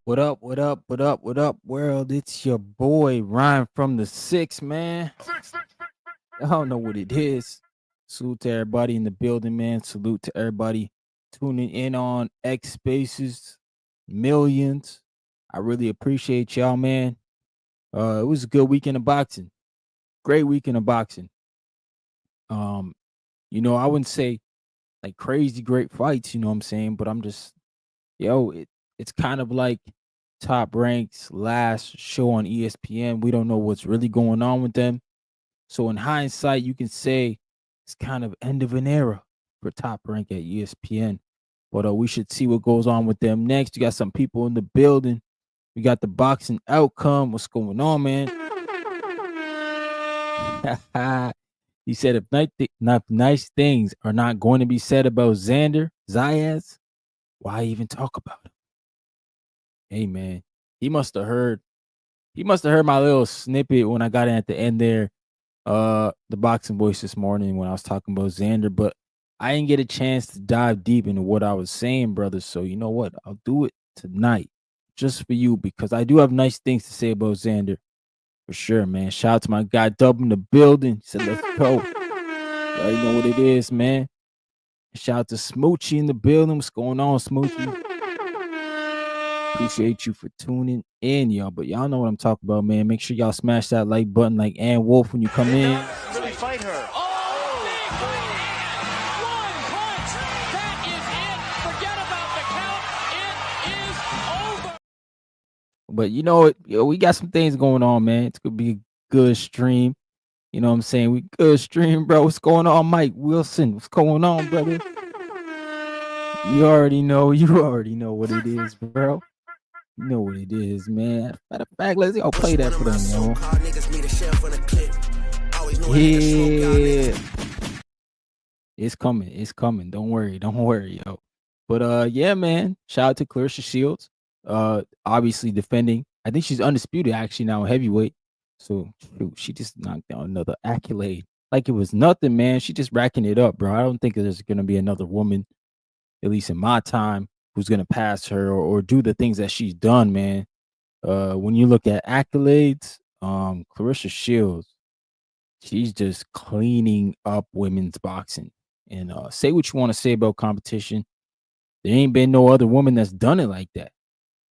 What up? What up? What up? What up, world? It's your boy Ryan from the Six, man. I don't know what it is. Salute to everybody in the building, man. Salute to everybody tuning in on X Spaces, millions. I really appreciate y'all, man. It was a good weekend of boxing. Great weekend of boxing. Um, I wouldn't say like crazy great fights, you know what I'm saying, but I'm just it's kind of like Top Rank's last show on ESPN. We don't know what's really going on with them. So in hindsight, you can say it's kind of end of an era for Top Rank at ESPN. But we should see what goes on with them next. You got some people in the building. We got the boxing outcome. What's going on, man? He said if nice things are not going to be said about Xander Zayas, why even talk about it? Hey man, he must have heard. He must have heard my little snippet when I got in at the end there. The boxing voice this morning when I was talking about Xander, but I didn't get a chance to dive deep into what I was saying, brother. So you know what? I'll do it tonight, just for you, because I do have nice things to say about Xander, for sure, man. Shout out to my guy Dub in the building. He said, "Let's go." You already know what it is, man. Shout out to Smoochie in the building. What's going on, Smoochie? Appreciate you for tuning in, y'all. But y'all know what I'm talking about, man. Make sure y'all smash that like button like Ann Wolf when you come in. Really fight her. Oh, big right hand. One punch. That is it. Forget about the count. It is over. But you know what? We got some things going on, man. It's gonna be a good stream. You know what I'm saying? We good stream, bro. What's going on, Mike Wilson? What's going on, brother? You already know. You already know what it is, bro. You know what it is, man. Matter of fact, let's go play that for them, yo. Yeah. It's coming. It's coming. Don't worry. Don't worry, yo. But yeah, man. Shout out to Claressa Shields. Obviously defending. I think she's undisputed actually now in heavyweight. So shoot, she just knocked down another accolade. Like it was nothing, man. She just racking it up, bro. I don't think there's gonna be another woman, at least in my time, who's gonna pass her or do the things that she's done, man. When you look at accolades, Claressa Shields, she's just cleaning up women's boxing. And say what you want to say about competition. There ain't been no other woman that's done it like that.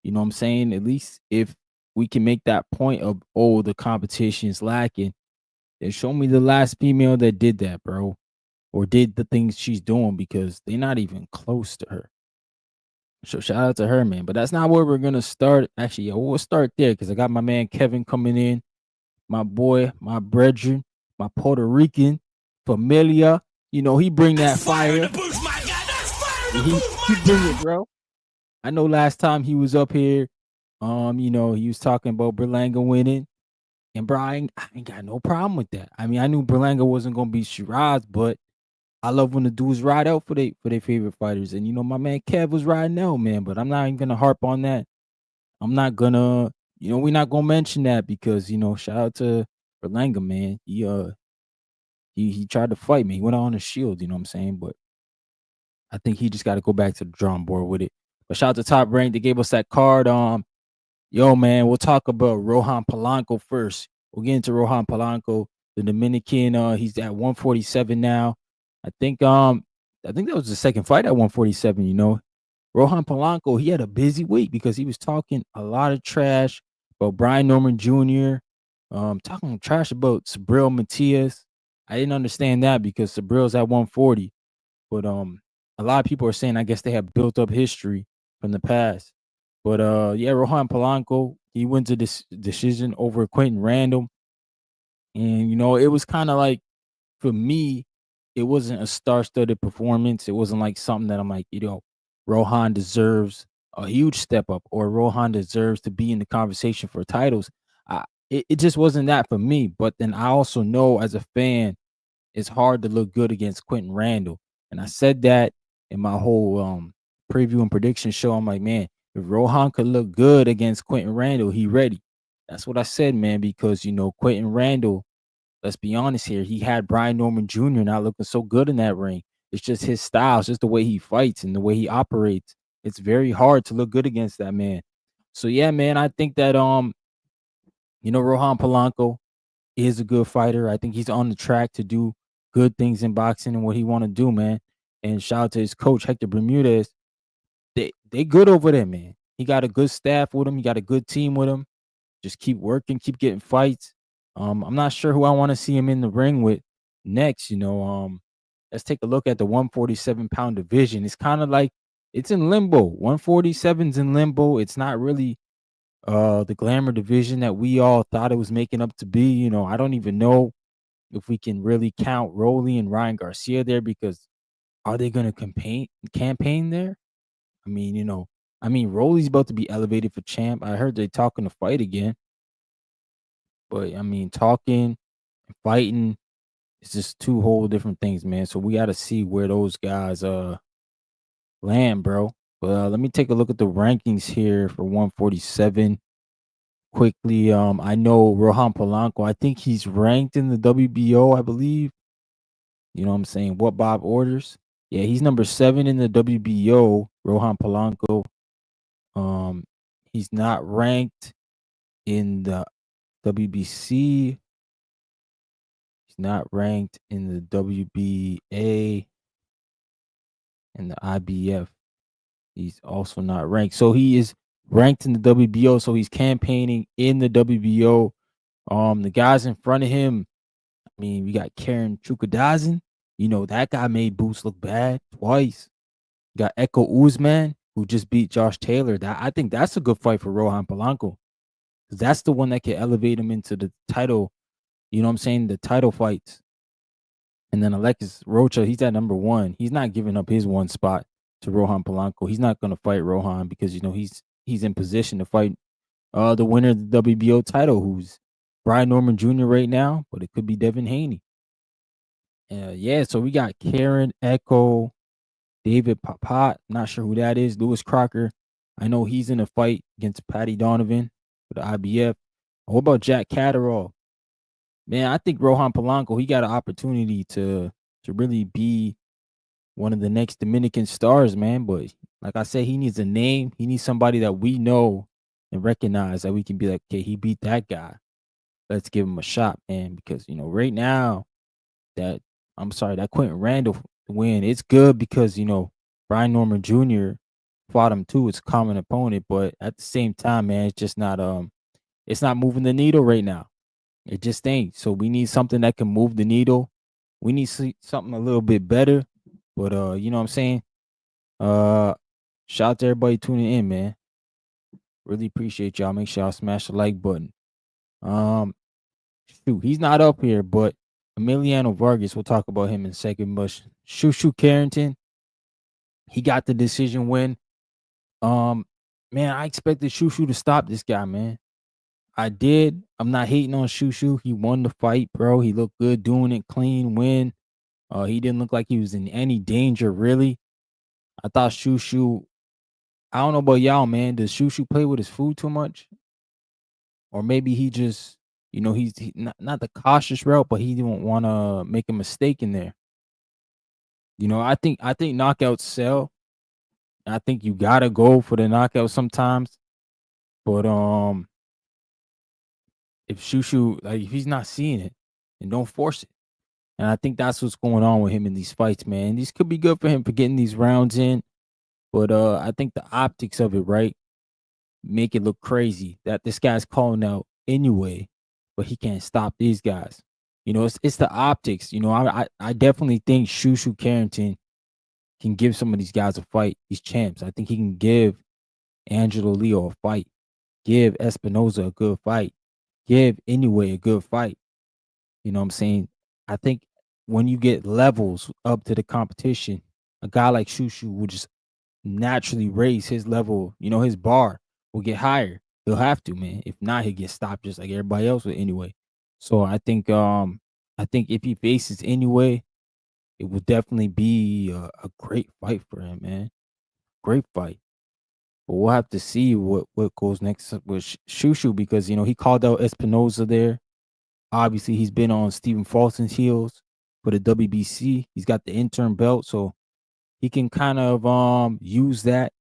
You know what I'm saying? At least if we can make that point of, oh, the competition is lacking, then show me the last female that did that, bro. Or did the things she's doing, because they're not even close to her. So shout out to her, man. But that's not where we're gonna start. Actually, yeah, we'll start there because I got my man Kevin coming in, my boy, my brethren, my Puerto Rican familia. You know, he bring that fire. He bring it, bro. I know last time he was up here, he was talking about Berlanga winning. And bro, I ain't got no problem with that. I mean, I knew Berlanga wasn't gonna be Shiraz, but I love when the dudes ride out for their favorite fighters. And my man Kev was riding out, man. But I'm not even gonna harp on that. I'm not gonna, we're not gonna mention that because shout out to Berlanga, man. He tried to fight me. He went on a shield, you know what I'm saying? But I think he just got to go back to the drawing board with it. But shout out to Top Rank. They gave us that card. Yo, man, we'll talk about Rohan Polanco first. We'll get into Rohan Polanco, the Dominican. He's at 147 now. I think that was the second fight at 147. Rohan Polanco, he had a busy week because he was talking a lot of trash about Brian Norman Jr. Talking trash about Sabril Matias. I didn't understand that because Sabril's at 140, but a lot of people are saying I guess they have built up history from the past. But yeah, Rohan Polanco, he wins a decision over Quentin Randall, and it was kind of like, for me, it wasn't a star-studded performance. It wasn't like something that I'm like, Rohan deserves a huge step up or Rohan deserves to be in the conversation for titles. It just wasn't that for me. But then I also know as a fan, it's hard to look good against Quentin Randall. And I said that in my whole preview and prediction show. I'm like, man, if Rohan could look good against Quentin Randall, he ready. That's what I said, man, because, Quentin Randall, let's be honest here, he had Brian Norman Jr. not looking so good in that ring. It's just his style. It's just the way he fights and the way he operates. It's very hard to look good against that man. So yeah, man, I think that Rohan Polanco is a good fighter. I think he's on the track to do good things in boxing and what he want to do, man. And shout out to his coach Hector Bermudez. They good over there, man. He got a good staff with him. He got a good team with him. Just keep working, keep getting fights. I'm not sure who I want to see him in the ring with next. Let's take a look at the 147-pound division. It's kind of like it's in limbo. 147's in limbo. It's not really the glamour division that we all thought it was making up to be. I don't even know if we can really count Rolly and Ryan Garcia there, because are they gonna campaign there? Rolly's about to be elevated for champ. I heard they talking to fight again. But talking and fighting is just two whole different things, man. So we got to see where those guys land, bro. But let me take a look at the rankings here for 147 quickly. I know Rohan Polanco. I think he's ranked in the WBO, I believe. You know what I'm saying? What Bob orders. Yeah, he's number 7 in the WBO. Rohan Polanco. He's not ranked in the WBC. Not ranked in the WBA and the IBF. He's also not ranked. So he is ranked in the WBO. So he's campaigning in the WBO. The guys in front of him, we got Karen Chukadazin. That guy made Boots look bad twice. You got Echo Uzman, who just beat Josh Taylor. I think that's a good fight for Rohan Polanco. That's the one that can elevate him into the title. You know what I'm saying? The title fights. And then Alexis Rocha, he's at number 1. He's not giving up his one spot to Rohan Polanco. He's not going to fight Rohan because he's in position to fight the winner of the WBO title, who's Brian Norman Jr. right now, but it could be Devin Haney. So we got Karen Echo, David Papat. Not sure who that is. Lewis Crocker. I know he's in a fight against Patty Donovan for the IBF. What about Jack Catterall? Man, I think Rohan Polanco, he got an opportunity to really be one of the next Dominican stars, man. But like I said, he needs a name. He needs somebody that we know and recognize, that we can be like, okay, he beat that guy. Let's give him a shot, man. Because right now, that Quentin Randall win, it's good because Brian Norman Jr. fought him too. It's a common opponent, but at the same time, man, it's just not it's not moving the needle right now. It just ain't. So we need something that can move the needle. We need something a little bit better. But you know what I'm saying? Shout out to everybody tuning in, man. Really appreciate y'all. Make sure y'all smash the like button. He's not up here, but Emiliano Vargas, we'll talk about him in a second. But Shu Shu Carrington, he got the decision win. Man, I expected Shu Shu to stop this guy, man. I did. I'm not hating on Shu Shu. He won the fight, bro. He looked good doing it, clean win. He didn't look like he was in any danger, really. I thought Shu Shu, I don't know about y'all, man. Does Shu Shu play with his food too much? Or maybe he just, he's not the cautious route, but he didn't want to make a mistake in there. I think knockouts sell. I think you gotta go for the knockout sometimes. But if Shu Shu, like, if he's not seeing it, then don't force it. And I think that's what's going on with him in these fights, man. These could be good for him for getting these rounds in. But I think the optics of it, right, make it look crazy that this guy's calling out anyway, but he can't stop these guys. It's the optics. I definitely think Shu Shu Carrington can give some of these guys a fight. These champs. I think he can give Angelo Leo a fight. Give Espinoza a good fight. Give Inoue a good fight. You know what I'm saying? I think when you get levels up to the competition, a guy like Shu Shu will just naturally raise his level. His bar will get higher. He'll have to, man. If not, he'll get stopped just like everybody else would anyway. So I think if he faces anyway, it will definitely be a great fight for him, man. Great fight. But we'll have to see what goes next with Shu Shu, because he called out Espinoza there. Obviously, he's been on Stephen Fulton's heels for the WBC. He's got the interim belt, so he can kind of use that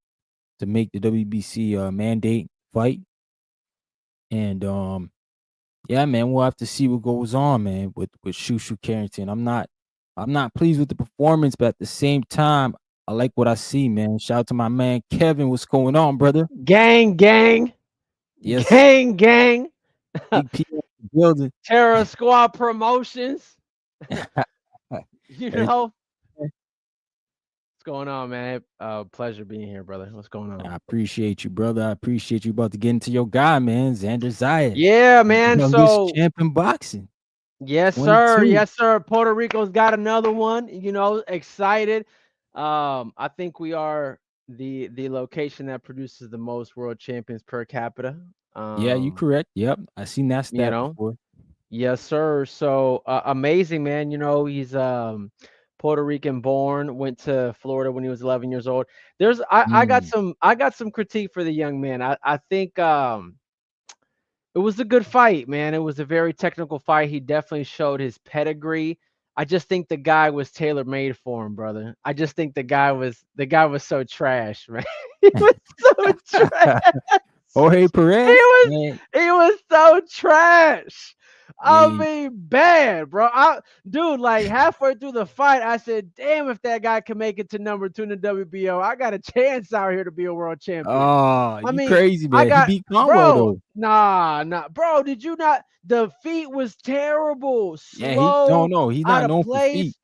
to make the WBC mandate fight. And yeah, man, we'll have to see what goes on, man, with Shu Shu Carrington. I'm not pleased with the performance, but at the same time, I like what I see, man. Shout out to my man Kevin. What's going on, brother? Gang, gang, Yes, gang, gang. big P in the building. Terror Squad Promotions. You Everything, know man. what's going on, man? Pleasure being here, brother. What's going on? I appreciate you, brother. I appreciate you about to get into your guy, man, Xander Zayas, Yeah, man. youngest So champ in boxing, yes, sir. 22. Yes, sir. Puerto Rico's got another one. Excited. I think we are the location that produces the most world champions per capita. Yeah, you Um, correct. Yep, I seen that you stat know, before. Yes, sir. So amazing, man. He's Puerto Rican born, went to Florida when he was 11 years old. Mm, I got some critique for the young man. I think it was a good fight, man. It was a very technical fight. He definitely showed his pedigree. I just think the guy was tailor made for him, brother. I just think the guy was so trash, man. He was so trash. Jorge He Perez, was man. he was so trash. I Hey, mean, bad, bro. Dude, like halfway through the fight, I said, "Damn, if that guy can make it to number 2 in the WBO, I got a chance out here to be a world champion." oh, I you mean, crazy, I man. He got, beat Conwell bro. though. Nah, bro. Did you not? The feet was terrible, Yeah, he no, slow, no, he's out not of known for feet. place.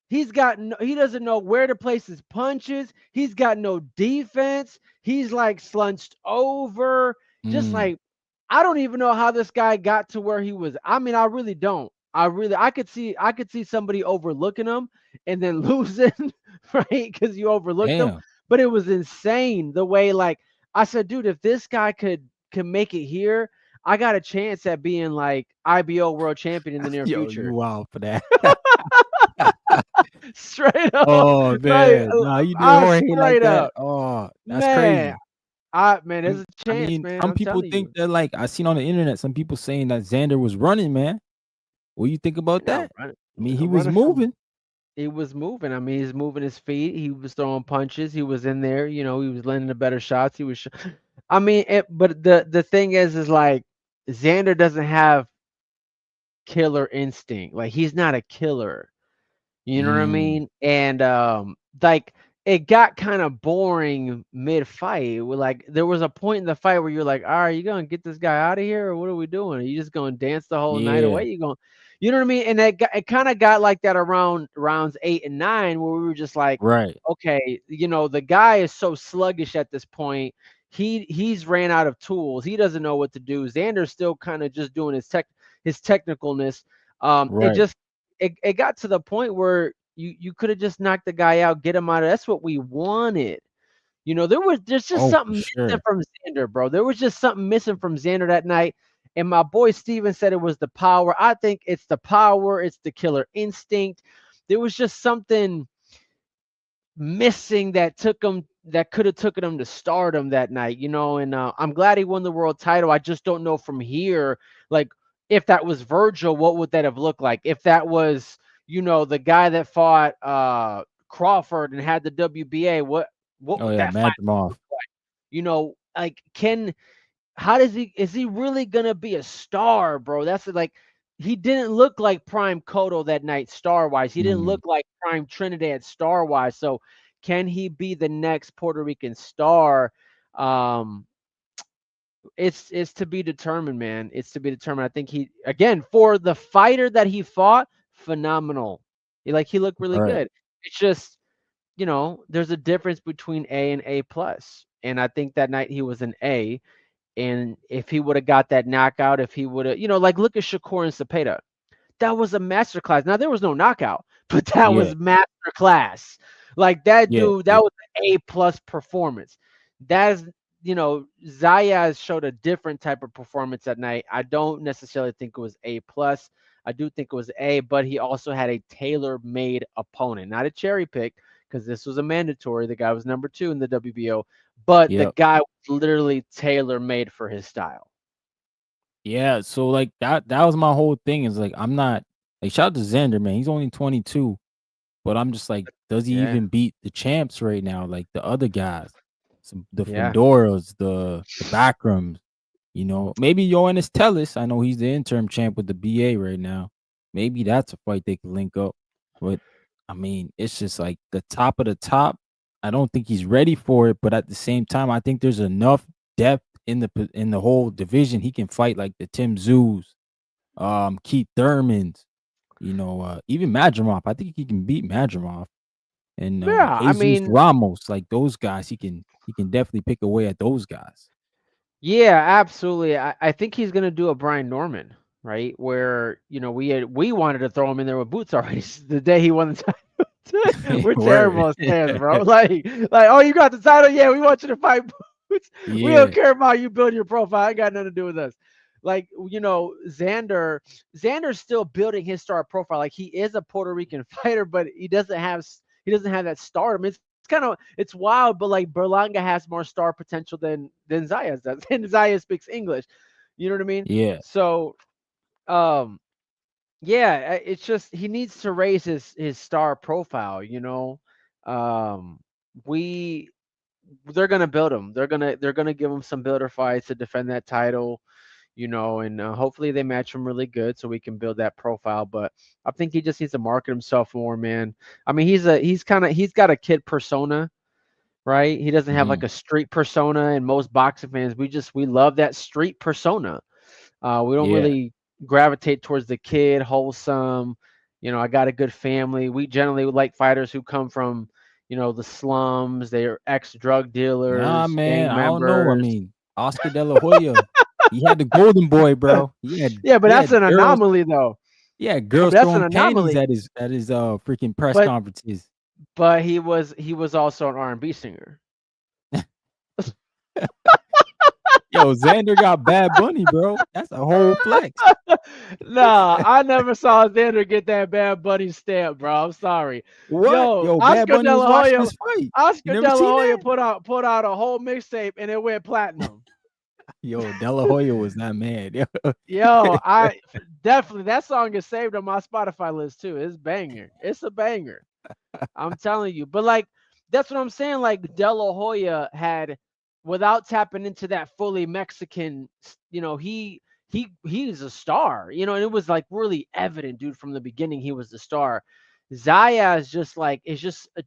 He doesn't know where to place his punches. He's got no defense. He's like slunched over. Just Mm, like I don't even know how this guy got to where he was. I mean, I really don't. I could see somebody overlooking him and then losing, right? Because you overlooked him. damn. But it was insane the way, like, I said, dude, if this guy could make it here, I got a chance at being like IBO world champion in the near Yo, you future. wild for that. Straight up, Oh like man. Nah, you did I Jorge like straight that. up, Oh, that's man. crazy. There's a I chance, mean, man. some I'm people telling think you. that like I seen on the internet some people saying that Xander was running, man. What do you think about Now that? running, I mean, he was running from moving. he was moving. I mean, he's moving his feet. He was throwing punches. He was in there. He was landing the better shots. He was. I mean, but the thing is like Xander doesn't have killer instinct. Like he's not a killer. You know what I Mm, mean? And like it got kind of boring mid fight. Like there was a point in the fight where you're like, all right, you gonna get this guy out of here, or what are we doing? Are you just gonna dance the whole night yeah, away? You know what I mean? And it kind of got like that around rounds 8 and 9, where we were just like, right, okay, the guy is so sluggish at this point. He's ran out of tools. He doesn't know what to do. Xander's still kind of just doing his technicalness. It right. just it got to the point where you could have just knocked the guy out, get him out of. That's what we wanted. There's just Oh, for something missing sure. from Xander, bro. There was just something missing from Xander that night. And my boy Steven said it was the power. I think it's the power, it's the killer instinct. There was just something missing that could have taken him to stardom that night, and I'm glad he won the world title. I just don't know from here, like, if that was Virgil, what would that have looked like? If that was, the guy that fought Crawford and had the WBA, what Oh would yeah, that fight look Madrimov. like? Like, how does is he really gonna be a star, bro? That's like, he didn't look like prime Cotto that night star wise. He didn't Mm, look like prime Trinidad star wise. So can he be the next Puerto Rican star? Um, it's to be determined, man. It's to be determined. I think he, again, for the fighter that he fought, phenomenal. He looked really right. good. It's just, there's a difference between A and A plus. And I think that night he was an A. And if he would have got that knockout, if he would have, like, look at Shakur and Cepeda. That was a masterclass. Now there was no knockout, but that Yeah, was masterclass. Like that yeah, dude, yeah. that was an A plus performance. That is, Zayas showed a different type of performance that night. I don't necessarily think it was A plus. I do think it was A, but he also had a tailor-made opponent, not a cherry pick, because this was a mandatory. The guy was number 2 in the WBO, but the Yep. guy was literally tailor-made for his style. Yeah, so, like, that was my whole thing is, like, I'm not like, shout out to Xander, man, he's only 22, but I'm just like, does he Yeah. even beat the champs right now, like, the other guys? the Yeah. Fedoras, the Backrams. Maybe Yoenis Tellis. I know he's the interim champ with the BA right now. Maybe that's a fight they can link up. But I mean, it's just like the top of the top. I don't think he's ready for it, but at the same time, I think there's enough depth in the whole division. He can fight like the Tim Zoos, Keith Thurmans, even Madrimov. I think he can beat Madrimov and Yeah. I Jesus mean, Ramos. Like those guys, he can definitely pick away at those guys. yeah, absolutely. I think he's gonna do a Brian Norman, right? Where we wanted to throw him in there with boots already the day he won the title. We're Word. terrible as fans, bro. Like, oh, you got the title? Yeah, we want you to fight boots. We don't Yeah. care about you building your profile. It got nothing to do with us. Like, Xander's still building his star profile. Like, he is a Puerto Rican fighter, but he doesn't have that stardom. It's wild, but like Berlanga has more star potential than Zayas does, and Zayas speaks English. You know what I mean? Yeah. So, um, yeah, it's just he needs to raise his star profile. Um, we they're gonna build him. They're gonna give him some builder fights to defend that title. And hopefully they match him really good so we can build that profile. But I think he just needs to market himself more, man. I mean, he's got a kid persona, right? He doesn't have like Mhm. a street persona, and most boxing fans, we love that street persona. We don't Yeah. really gravitate towards the kid, wholesome. I got a good family. We generally like fighters who come from, the slums. They're ex-drug Nah, dealers, man. gang I don't know. I members. mean, Oscar De La Hoya, he had the golden boy, bro. He had Yeah, but he that's had an girls. anomaly, though. He had But girls that's an throwing panties anomaly. at his freaking press But conferences. but he was also an R&B singer. Yo, Xander got Bad Bunny, bro. That's a whole flex. Nah, I never saw Xander get that Bad Bunny stamp, bro. I'm sorry. What? Yo, Yo, Bad Bunny was watching this fight. You Oscar never De La seen Hoya that? put out a whole mixtape and it went platinum. Yo, De La Hoya was that man. Yo. Yo, I definitely that song is saved on my Spotify list too. It's banger. It's a banger. I'm telling you. But like that's what I'm saying. Like De La Hoya had, without tapping into that fully Mexican, he's a star, and it was like really evident, dude, from the beginning he was the star. Zaya is just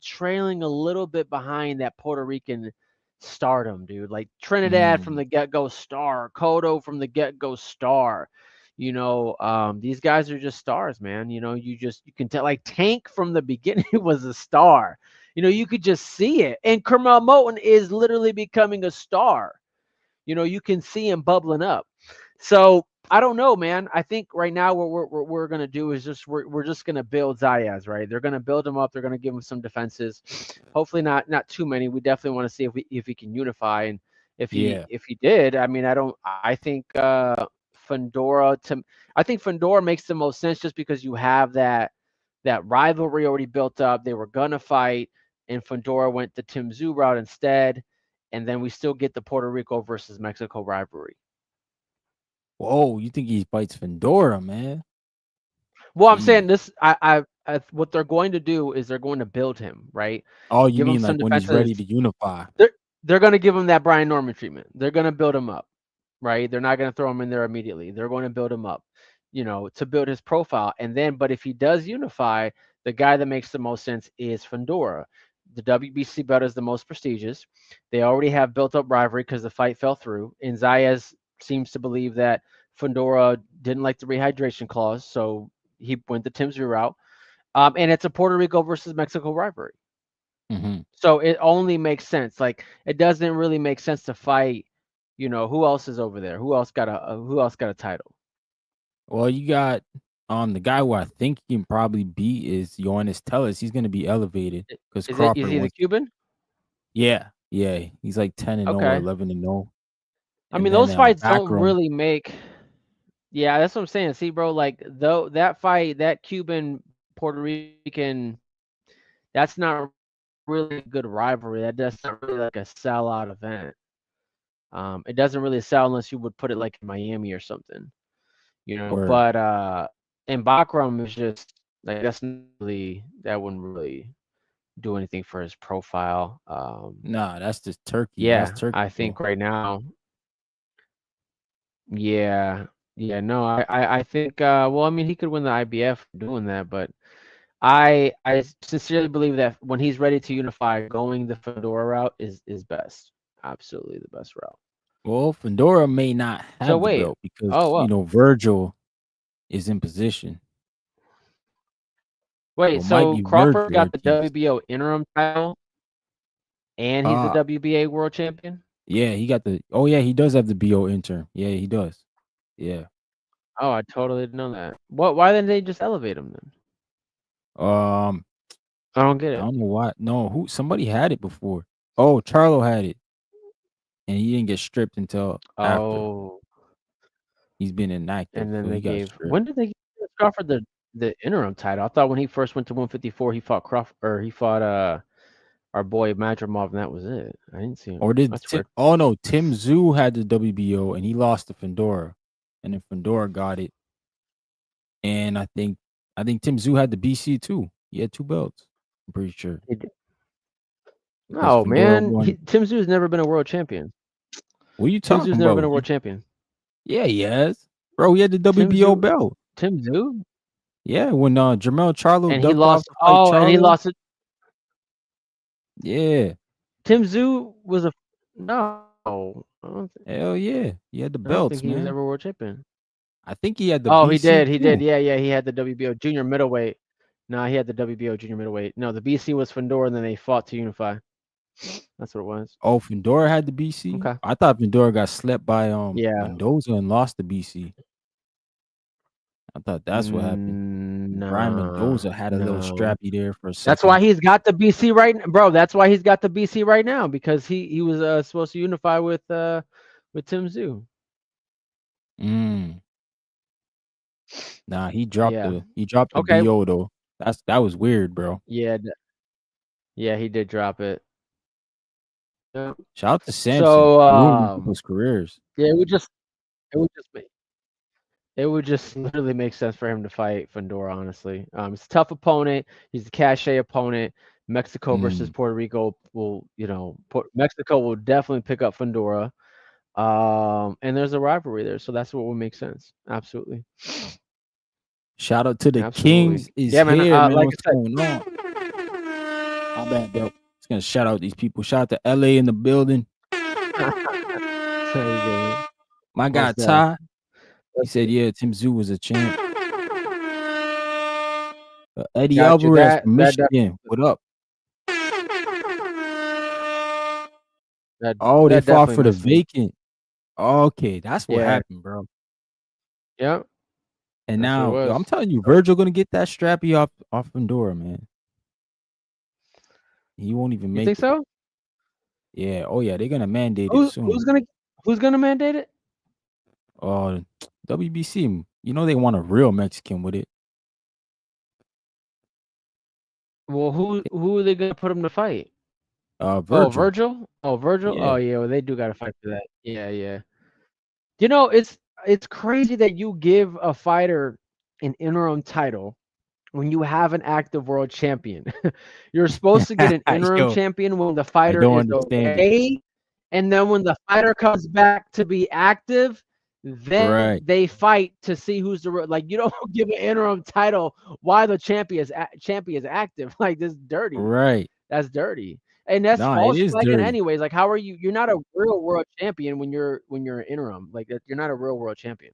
trailing a little bit behind that Puerto Rican stardom, dude. Like Trinidad from Mm, the get-go star, Cotto from the get-go star. These guys are just stars, man. You can tell, like Tank from the beginning was a star. You could just see it. And Kermel Moton is literally becoming a star. You can see him bubbling up. So I don't know, man. I think right now what we're gonna do is we're just gonna build Zayas, right? They're gonna build him up. They're gonna give him some defenses. Hopefully not too many. We definitely want to see if he can unify, and yeah. if he did. I mean, I think Fundora to I think Fundora makes the most sense just because you have that rivalry already built up. They were gonna fight, and Fundora went the Tim Tszyu route instead, and then we still get the Puerto Rico versus Mexico rivalry. Whoa, you think he fights Fedora, man? Well, I'm saying Jeez. this. What they're going to do is they're going to build him, right? Oh, you Give him mean like some when he's defenses. ready to unify? They're going to give him that Brian Norman treatment. They're going to build him up, right? They're not going to throw him in there immediately. They're going to build him up, to build his profile. And then, but if he does unify, the guy that makes the most sense is Fundora. The WBC belt is the most prestigious. They already have built up rivalry because the fight fell through. And Zayas seems to believe that Fundora didn't like the rehydration clause, so he went the Tim Tszyu route. And it's a Puerto Rico versus Mexico rivalry. Mhm. So it only makes sense. Like it doesn't really make sense to fight. Who else is over there? Who else got a title? Well, you got the guy who I think he can probably beat is Yoenis Tellis. He's gonna be elevated because Is Crawford he the wants. Cuban? Yeah, yeah. He's like 10-0 or Okay. 11-0, I and mean, then those fights don't Backroom. really make. Yeah, that's what I'm saying. See, bro, like though that fight, that Cuban Puerto Rican, that's not really a good rivalry. That's not really like a sellout event. It doesn't really sell unless you would put it like in Miami or something. Or But and Bakram is just like that wouldn't really do anything for his profile. Nah, that's just Turkey. That's Yeah, Turkey, I bro. think right now, yeah, yeah, no, I think, well, I mean, he could win the IBF doing that, but I sincerely believe that when he's ready to unify, going the Fedora route is best, absolutely the best route. Well, Fedora may not So have the wait, belt because oh well, Virgil is in position. So wait, it might so be Crawford Virgil got or the Peace. WBO interim title and he's the Uh WBA world champion? yeah, he got the. Oh yeah, he does have the BO intern. Yeah, he does. Yeah. Oh, I totally didn't know that. Why didn't they just elevate him then? Um, I don't get I it. don't know why. No, who? Somebody had it before. Oh, Charlo had it, and he didn't get stripped until after. Oh, He's been inactive, and then so he they got gave stripped. when did they give Crawford the interim title? I thought when he first went to 154, he fought Crawford or he fought our boy Madrimov, and that was it. I didn't see him. Or did That's Tim? weird. Oh no, Tim Zoo had the WBO, and he lost to Fedora, and then Fedora got it. And I think Tim Zoo had the BC too. He had 2 belts. I'm pretty sure He did. because No, Fedora man, won. Tim Tszયુ's never been a world champion. What are you Tim Tszયુ's talking never been about? a world champion. Yeah, he has. Bro, he had the Tim WBO Tszyu, belt. Tim Tszyu, Yeah, when Jermell Charlo and he ducked off lost. to fight Oh, and he Charlo. lost it. Yeah, Tim Tszyu was a no. hell yeah. He had the I don't think belts, he was man. ever world champion. I think he had the Oh, he BC did. He did. too. Yeah, yeah. He had the WBO junior middleweight. No, he had the WBO junior middleweight. No, the BC was Fedor, and then they fought to unify. That's what it was. Oh, Fedora had the BC? Okay. I thought Fedora got slept by Yeah. Mendoza and lost the BC. I thought that's what happened. Brian Nah, Mendoza had a little no. strappy there for a That's why second. he's got the BC right, bro. That's why he's got the BC right now because he was supposed to unify with Tim Tszyu. Mm. Nah, he dropped Yeah. the Okay. BO though. That was weird, bro. Yeah. Yeah, he did drop it. Yeah. Shout out to Samson, So ruining people's careers. yeah, it would just make it would just literally make sense for him to fight Fedor, honestly. It's a tough opponent. He's a cachet opponent. Mexico versus Mm. Puerto Rico will, Mexico will definitely pick up Fedora. And there's a rivalry there, so that's what would make sense. Absolutely. Shout out to the Absolutely. Kings is Yeah, man. here, man. Like What's I going on? My bad, bro. Just gonna shout out these people. Shout out to LA in the building. said, there you go, man. My guy Most def. Ty. He said, yeah, Tim Zoo was a champ. Eddie Got you. Alvarez That from that Michigan. What up? that Oh, they that fought definitely for the missed me. vacant. Okay, that's what Yeah. happened, bro. Yeah. And That's what it now, yo, was. I'm telling you, Virgil gonna get that strappy off Pandora, man. He won't even You make think it. so? Yeah. Oh yeah, they're gonna mandate it Who's soon. who's gonna who's gonna mandate it? WBC. You know they want a real Mexican with it. Well, who are they gonna put him to fight? Oh, Virgil. Virgil? Oh, Virgil? Yeah. Oh yeah, well they do gotta fight for that. Yeah, yeah. It's crazy that you give a fighter an interim title when you have an active world champion. You're supposed to get an interim Yo, champion when the I fighter don't is understand it. okay, and then when the fighter comes back to be active, then Right. they fight to see who's the like. You don't give an interim title while the champion is active. Like this dirty. Right. That's dirty. And that's Nah, it false is flagging dirty. anyways. Like, how are you? You're not a real world champion when you're an interim. Like, you're not a real world champion.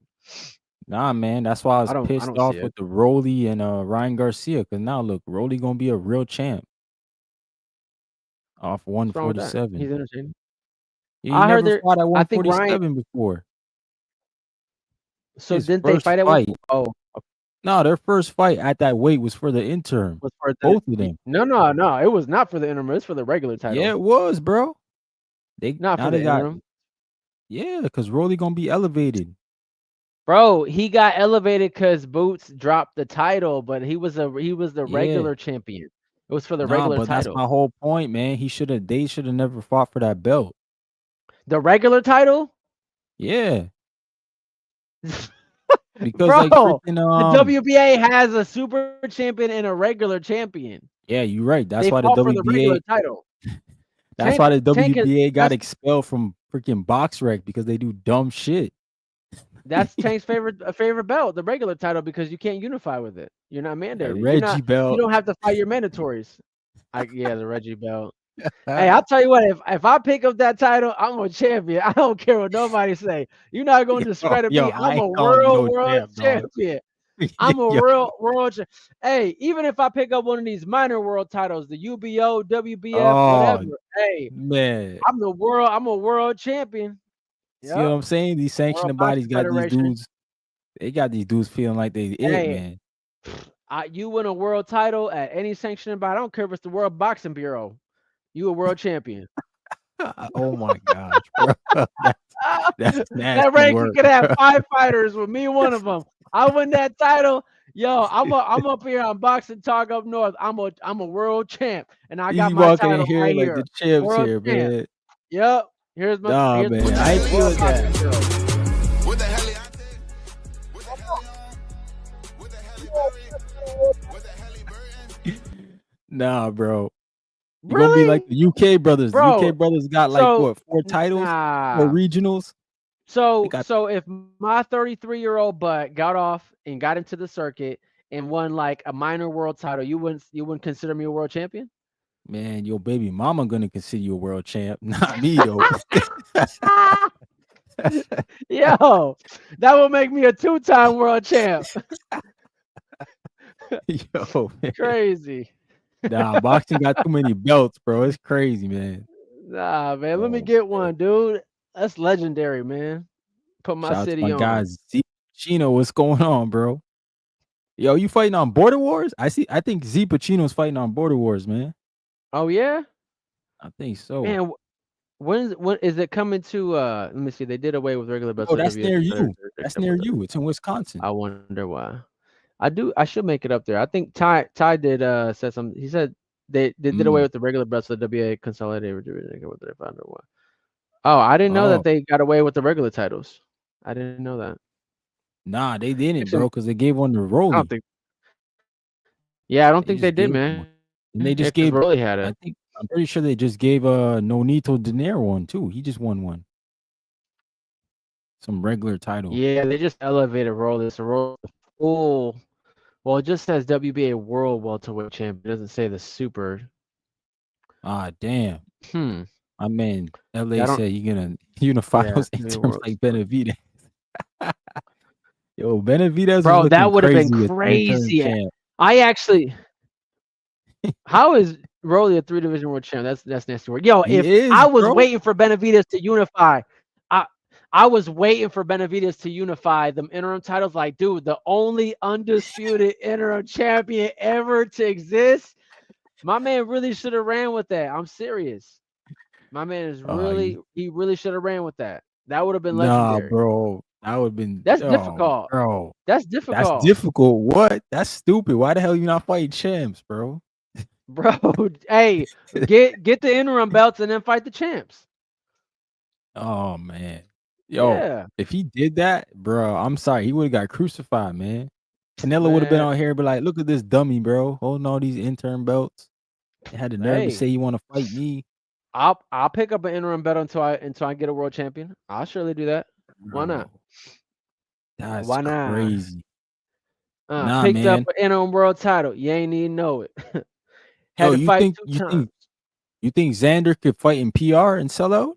Nah, man. That's why I was I pissed don't see off it. with the Rolly and Ryan Garcia. Cause now look, Rolly gonna be a real champ off What's wrong with that? 147. He's entertaining. He I heard never there. fought at I think Ryan. 147 before. So His didn't they first fight at? fight. Oh, No, their first fight at that weight was for the interim. was for the. Both of them. No, no, no. It was not for the interim. It's for the regular Yeah, title. it was, bro. They Not now for they the got interim. because Rolly gonna be elevated. Bro, he got elevated because Boots dropped the title, but he was the Yeah. regular champion. It was for the Nah, regular but that's title. my whole point, man. They should have never fought for that belt. The regular title? Yeah. because Bro, like freaking the WBA has a super champion and a regular champion. yeah, you're right. They fought for the regular title. That's why the Tank is WBA got expelled from freaking BoxRec because they do dumb shit. that's Tank's favorite belt, the regular title, because you can't unify with it. You're not That mandated. Reggie You belt. don't have to fight your mandatories. Yeah, the Reggie belt. Hey, I'll tell you what, if I pick up that title, I'm a champion. I don't care what nobody say. You're not going to discredit Yo, me. I I'm a ain't calling you no world champ, dog. champion. I'm a Yo, world champ. Hey, even if I pick up one of these minor world titles, the UBO, WBF, oh whatever. Hey, man. I'm a world champion. See what Yep. I'm saying? These World sanctioning bodies Boxing got these Federation. dudes. They got these dudes feeling like they it, Hey, man. you win a world title at any sanctioning body. I don't care if it's the World Boxing Bureau. You a world champion. Oh my gosh, bro. That's That nasty ranking work. could have 5 fighters with me one of them. I win that title. Yo, I'm up here on Boxing Talk up north. I'm a world champ, and I got Easy my walking in title here right like the here. champs World here, champ. man. Yep. Here's Nah, my man. I ain't title. feeling World that. Boxing Bureau. What the hell I said? What the hell What the hell What the hell Nah, bro. You gonna be like Really, the UK brothers. The UK bro? brothers got like So what 4 titles, 4 nah. regionals. They got So if my 33-year-old butt got off and got into the circuit and won like a minor world title, you wouldn't consider me a world champion? man, your baby mama gonna consider you a world champ, not me though. Yo, that would make me a 2-time world champ. Yo, man. Crazy. Nah, boxing got too many belts, bro. It's crazy, man. Nah, man, let me Oh, get man. one, dude. That's legendary, man. Put my Shout out to my city guy on. Z Pacino. What's going on, bro? Yo, you fighting on Border Wars? I think Z Pacino's fighting on Border Wars, man. Oh yeah, I think so. man. When is it coming to? Let me see. They did away with regular belts. Oh, So that's WA near better you. That's near you. It's in Wisconsin. I wonder why. I should make it up there. I think Ty did said something. He said they did away Mm. with the regular belts for the WA consolidated division. What they found out why. Oh, I didn't know that Oh, they got away with the regular titles. I didn't know that. nah, they didn't, Actually, bro, because they gave one to I don't Rolly. think. Yeah, I don't They think they just did, gave him one. man. And they Yeah, just because gave Rolly had it. I'm pretty sure they just gave Nonito Donaire one too. He just won one. Some regular title. Yeah, they just elevated Rolly. So Rolly full. Well, it just says WBA World Welterweight Champion. It doesn't say the Super. Ah, damn. Hmm. My man LA Yeah, I don't. said you're gonna unify Yeah, those maybe terms World. like Benavidez. Yo, Benavidez was Bro, that looking would have been crazy as interim crazy. champ. I actually. How is Rolly a 3-division world champ? That's nasty work. Yo, He if is, I was bro. waiting for Benavidez to unify, I I was waiting for Benavidez to unify them interim titles. Like, dude, the only undisputed interim champion ever to exist. My man really should have ran with that. I'm serious. My man is he really should have ran with that. That would have been Nah, legendary. bro. That would have been That's difficult. bro. That's That's difficult. difficult. What? That's stupid. Why the hell you not fighting champs, bro? Bro, hey, get the interim belts and then fight the champs. Oh man. Yo, Yeah, if he did that, bro, I'm sorry. He would have got crucified, man. Canelo would have been man. out here and be like, look at this dummy, bro, holding all these intern belts. They had the nerve to Hey, say you want to fight me. I'll pick up an interim belt until I get a world champion. I'll surely do that. Why not? Bro, that's Why not? crazy. Nah, Picked up man. an interim world title. You ain't even know it. Had Yo, to fight 2 times. you think Xander could fight in PR and sell out?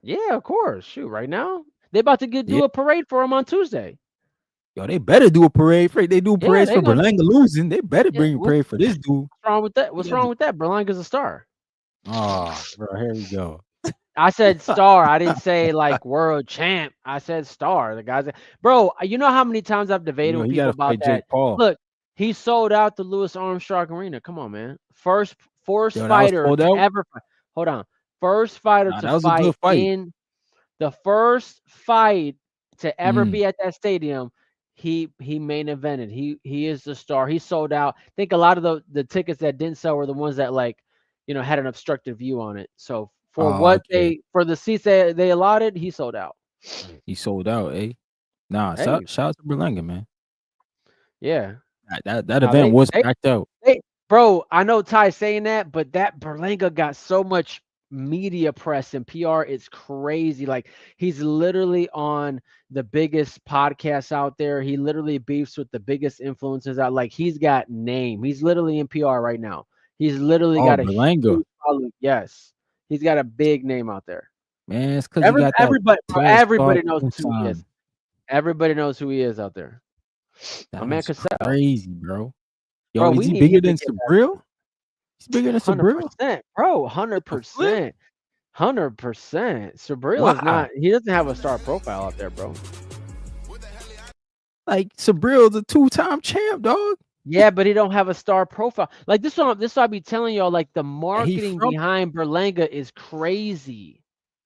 Yeah, of course. Shoot, right now they about to Yeah. do a parade for him on Tuesday. Yo, they better do a parade for they do Yeah, parades they for gonna. Berlanga losing. They better Yeah, bring a parade for this dude. what's wrong with that? He What's got wrong with that? Berlanga's a star. oh, bro, here we go. I said star. I didn't say like world champ. I said star. The guy's bro. You know how many times I've debated with He people got to about fight Jake that? Paul. Look, he sold out the Louis Armstrong Arena. Come on, man. First Yo, that was fighter sold to out. ever fight. Hold on. First fighter Nah, to that was a fight good fight. in the first fight to ever Mm. be at that stadium. He main evented. He is the star. He sold out. I think a lot of the tickets that didn't sell were the ones that like, had an obstructed view on it. So for Oh, okay. for the seats that they allotted, he sold out. He sold out, eh? Nah, Hey, shout out to Berlanga, man. yeah. That Now event was packed out. bro, I know Ty's saying that, but that Berlanga got so much media press and PR. It's crazy. Like he's literally on the biggest podcasts out there. He literally beefs with the biggest influencers out. Like he's got name. He's literally in PR right now. He's literally Oh, got a Berlanga. huge following. Yes, he's got a big name out there. Man, it's because he got that Everybody, bro, Terror Squad everybody knows theme who he is. song. Everybody knows who he is out there. My That man was Cassell. crazy, bro. Yo, Bro, is we he need bigger him to than get Sabril? He's bigger than Sabril? 100%, bro. What the flip? 100%. 100%. Sabril is Why? not. He doesn't have a star profile out there, bro. Like Sabril's a 2-time champ, dog. Yeah, but he don't have a star profile. Like this one. This I be telling y'all. Like the And he marketing from behind Berlanga is crazy.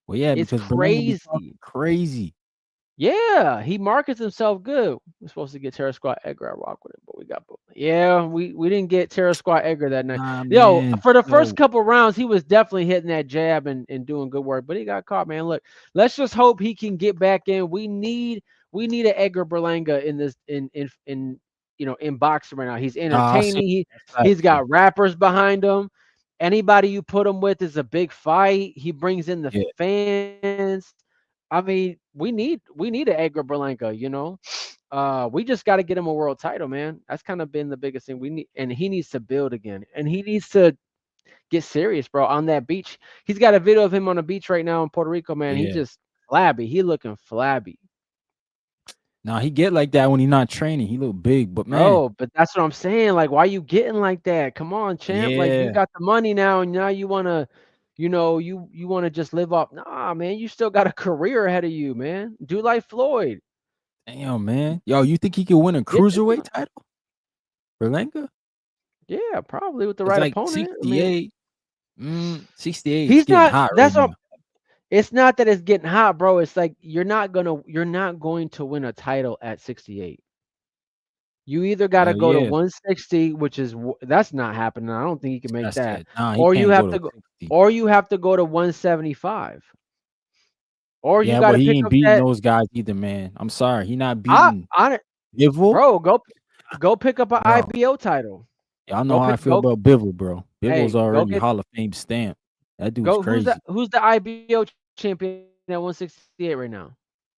Well, yeah, It's because Berlanga be crazy. talking crazy. Yeah, he markets himself good. We're supposed to get Terror Squad Edgar. I rock with it, but we got. Yeah, we didn't get Terror Squad Edgar that night. Nah, Yo, man. for the first Yo, couple rounds, he was definitely hitting that jab and doing good work, but he got caught, man. Look, let's just hope he can get back in. We need an Edgar Berlanga in this in in boxing right now. He's I see. entertaining. That's He's facts, got rappers behind him. Anybody you put him with is a big fight. He brings in the yeah. fans. I mean, we need an Edgar Berlanga, we just got to get him a world title, man. That's kind of been the biggest thing we need, and he needs to build again, and he needs to get serious, bro. On that beach, he's got a video of him on a beach right now in Puerto Rico, man. He Yeah. just flabby. He looking flabby, Nah, he get like that when he not training. He look big, but man, bro. But that's what I'm saying. Like, why you getting like that? Come on, champ. Like, you yeah. got the money now, and now you wanna. You want to just live off. Nah, man, you still got a career ahead of you, man. Do like Floyd. Damn, man. Yo, you think he could win a Get this cruiserweight one. title? Berlanga? Yeah, probably with the It's right like opponent. I mean, 68. 68 is he's getting not. hot right That's what. now. It's not that it's getting hot, bro. It's like you're not going to win a title at 68. You either got to Hell go to yeah. 160, which is that's not happening. I don't think he can make That's that. it. Nah, he Or you can't have go to to go, 60. or you have to go to 175. Or you Yeah, got but to he pick ain't up beating that. those guys either, man. I'm sorry. He not I, beating I, Bivol. bro, go pick up an Bro, IBO title. y'all know Go how I pick feel about Bivol, bro. Bivol's Hey, go already get Hall of Fame stamp. That dude's go. Who's crazy. the IBO champion at 168 right now?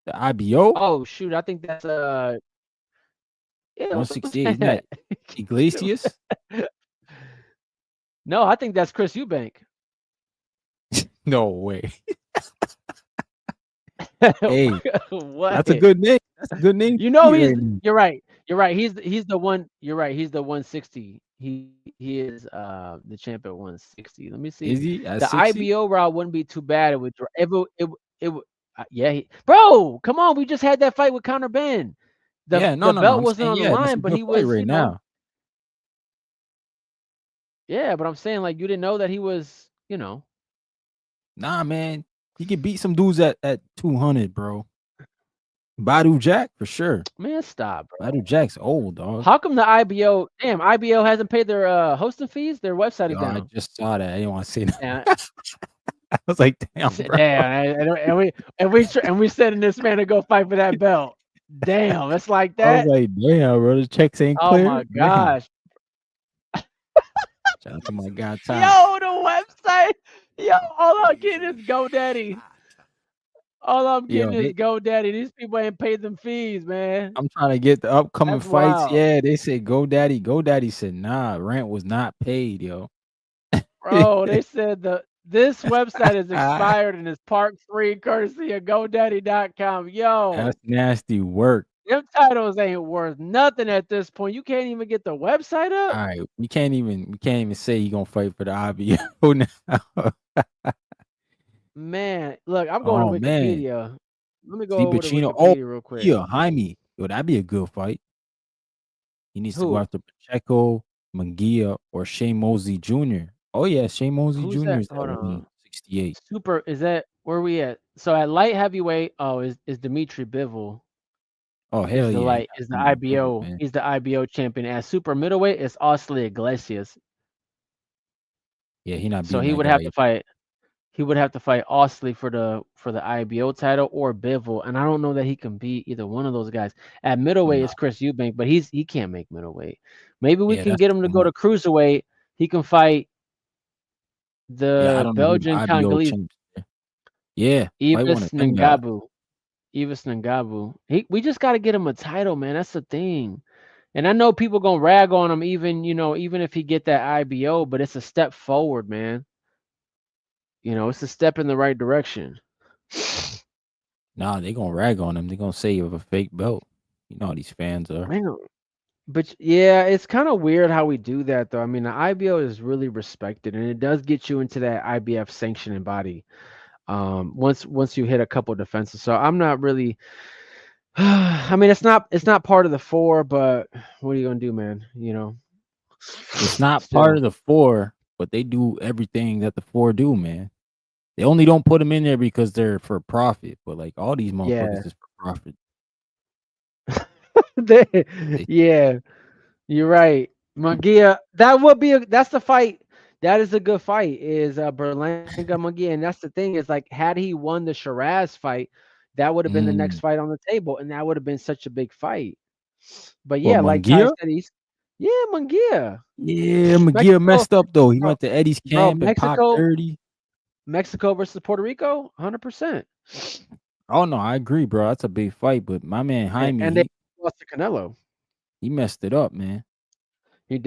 The IBO, Oh shoot, I think that's yeah, that's what I'm 168. Isn't that saying. Iglesias? No, I think that's Chris Eubank. No way. Hey, What? that's a good name. That's a good name. You know he's right now. you're right. You're right. He's the one. You're right. He's the 160. He is the champ at 160. Let me see. Is he at The 60? IBO route wouldn't be too bad. It would yeah. Bro, come on. We just had that fight with Conor Ben. Yeah, The no. belt I'm wasn't saying, on the yeah, that's a line, but good he fight was, right now. yeah, but I'm saying like you didn't know that he was, Nah, man. He can beat some dudes at 200, bro. Badu Jack, for sure. man, stop, bro. Badu Jack's old, dog. How come the IBO hasn't paid their hosting fees? Their website is Yo, I down. just saw that. I didn't want to say that. Yeah. I was like, damn, bro. Damn, and we sending this man to go fight for that belt. Damn, it's like I was that. like, damn, bro. The checks ain't Oh clear. my Damn. gosh. Shout out to my guy, Ty. Yo, the website. Yo, all I'm getting is GoDaddy. All I'm Yo, getting is GoDaddy. These people ain't paid them fees, man. I'm trying to get the upcoming That's fights. wild. Yeah, they said GoDaddy. GoDaddy said, nah, rent was not paid, yo. Bro, they said this website is expired and is park free courtesy of GoDaddy.com. Yo, That's nasty work. them titles ain't worth nothing at this point. You can't even get the website up. All right, we can't even say he gonna fight for the IBO now. Man, look, I'm going Oh to man, Wikipedia. Let me go Steve over to Pacino. Oh, Wikipedia real quick. yeah, Jaime. Yo, that'd be a good fight. He needs to go Who? after Pacheco, Munguia, or Shane Mosley Jr. Oh yeah, Shane Mosley Who's Jr. that? is at Hold on. 168. Super, is that where we at? So at light heavyweight, is Dimitri Bivol. Oh hell Is the yeah, light is the IBO. man. He's the IBO champion. At super middleweight, it's Osley Iglesias. Yeah, he not beating So he that would guy have to either. fight. he would have to fight Osley for the IBO title or Bivol, and I don't know that he can beat either one of those guys. At middleweight, No, it's Chris Eubank, but he can't make middleweight. Maybe we yeah, can that's get him to too go much. to cruiserweight. He can fight Yeah, I the don't know who the Belgian IBO Congolese champs. Yeah, fight one Ivis of them guys. Ngannou. Ivis Ngannou. We just got to get him a title, man. That's the thing. And I know people gonna rag on him, even even if he get that IBO, but it's a step forward, man. It's a step in the right direction. Nah, they gonna rag on him. They gonna say you have a fake belt. You know how these fans are. Man, but yeah, it's kind of weird how we do that, though. I mean, the IBO is really respected, and it does get you into that IBF sanctioning body. Once you hit a couple defenses, so I'm not really. I mean, it's not part of the four, but what are you gonna do, man? It's not part Still, of the four, but they do everything that the four do, man. They only don't put them in there because they're for profit. But like all these yeah, motherfuckers is for profit. They, yeah. You're right. Mungia, that's the fight. That is a good fight. Is Berlanga Mungia, and that's the thing is like had he won the Shiraz fight, that would have been the next mm, fight on the table, and that would have been such a big fight. But what yeah, like Ty Mungia? said, yeah, Mungia, Yeah, Mungia Mexico, messed up though. He bro, went to Eddie's bro, camp and popped Mexico, 30. Mexico versus Puerto Rico, 100%. Oh no, I agree, bro. That's a big fight. But my man Jaime, And they lost to Canelo. he messed it up, man. He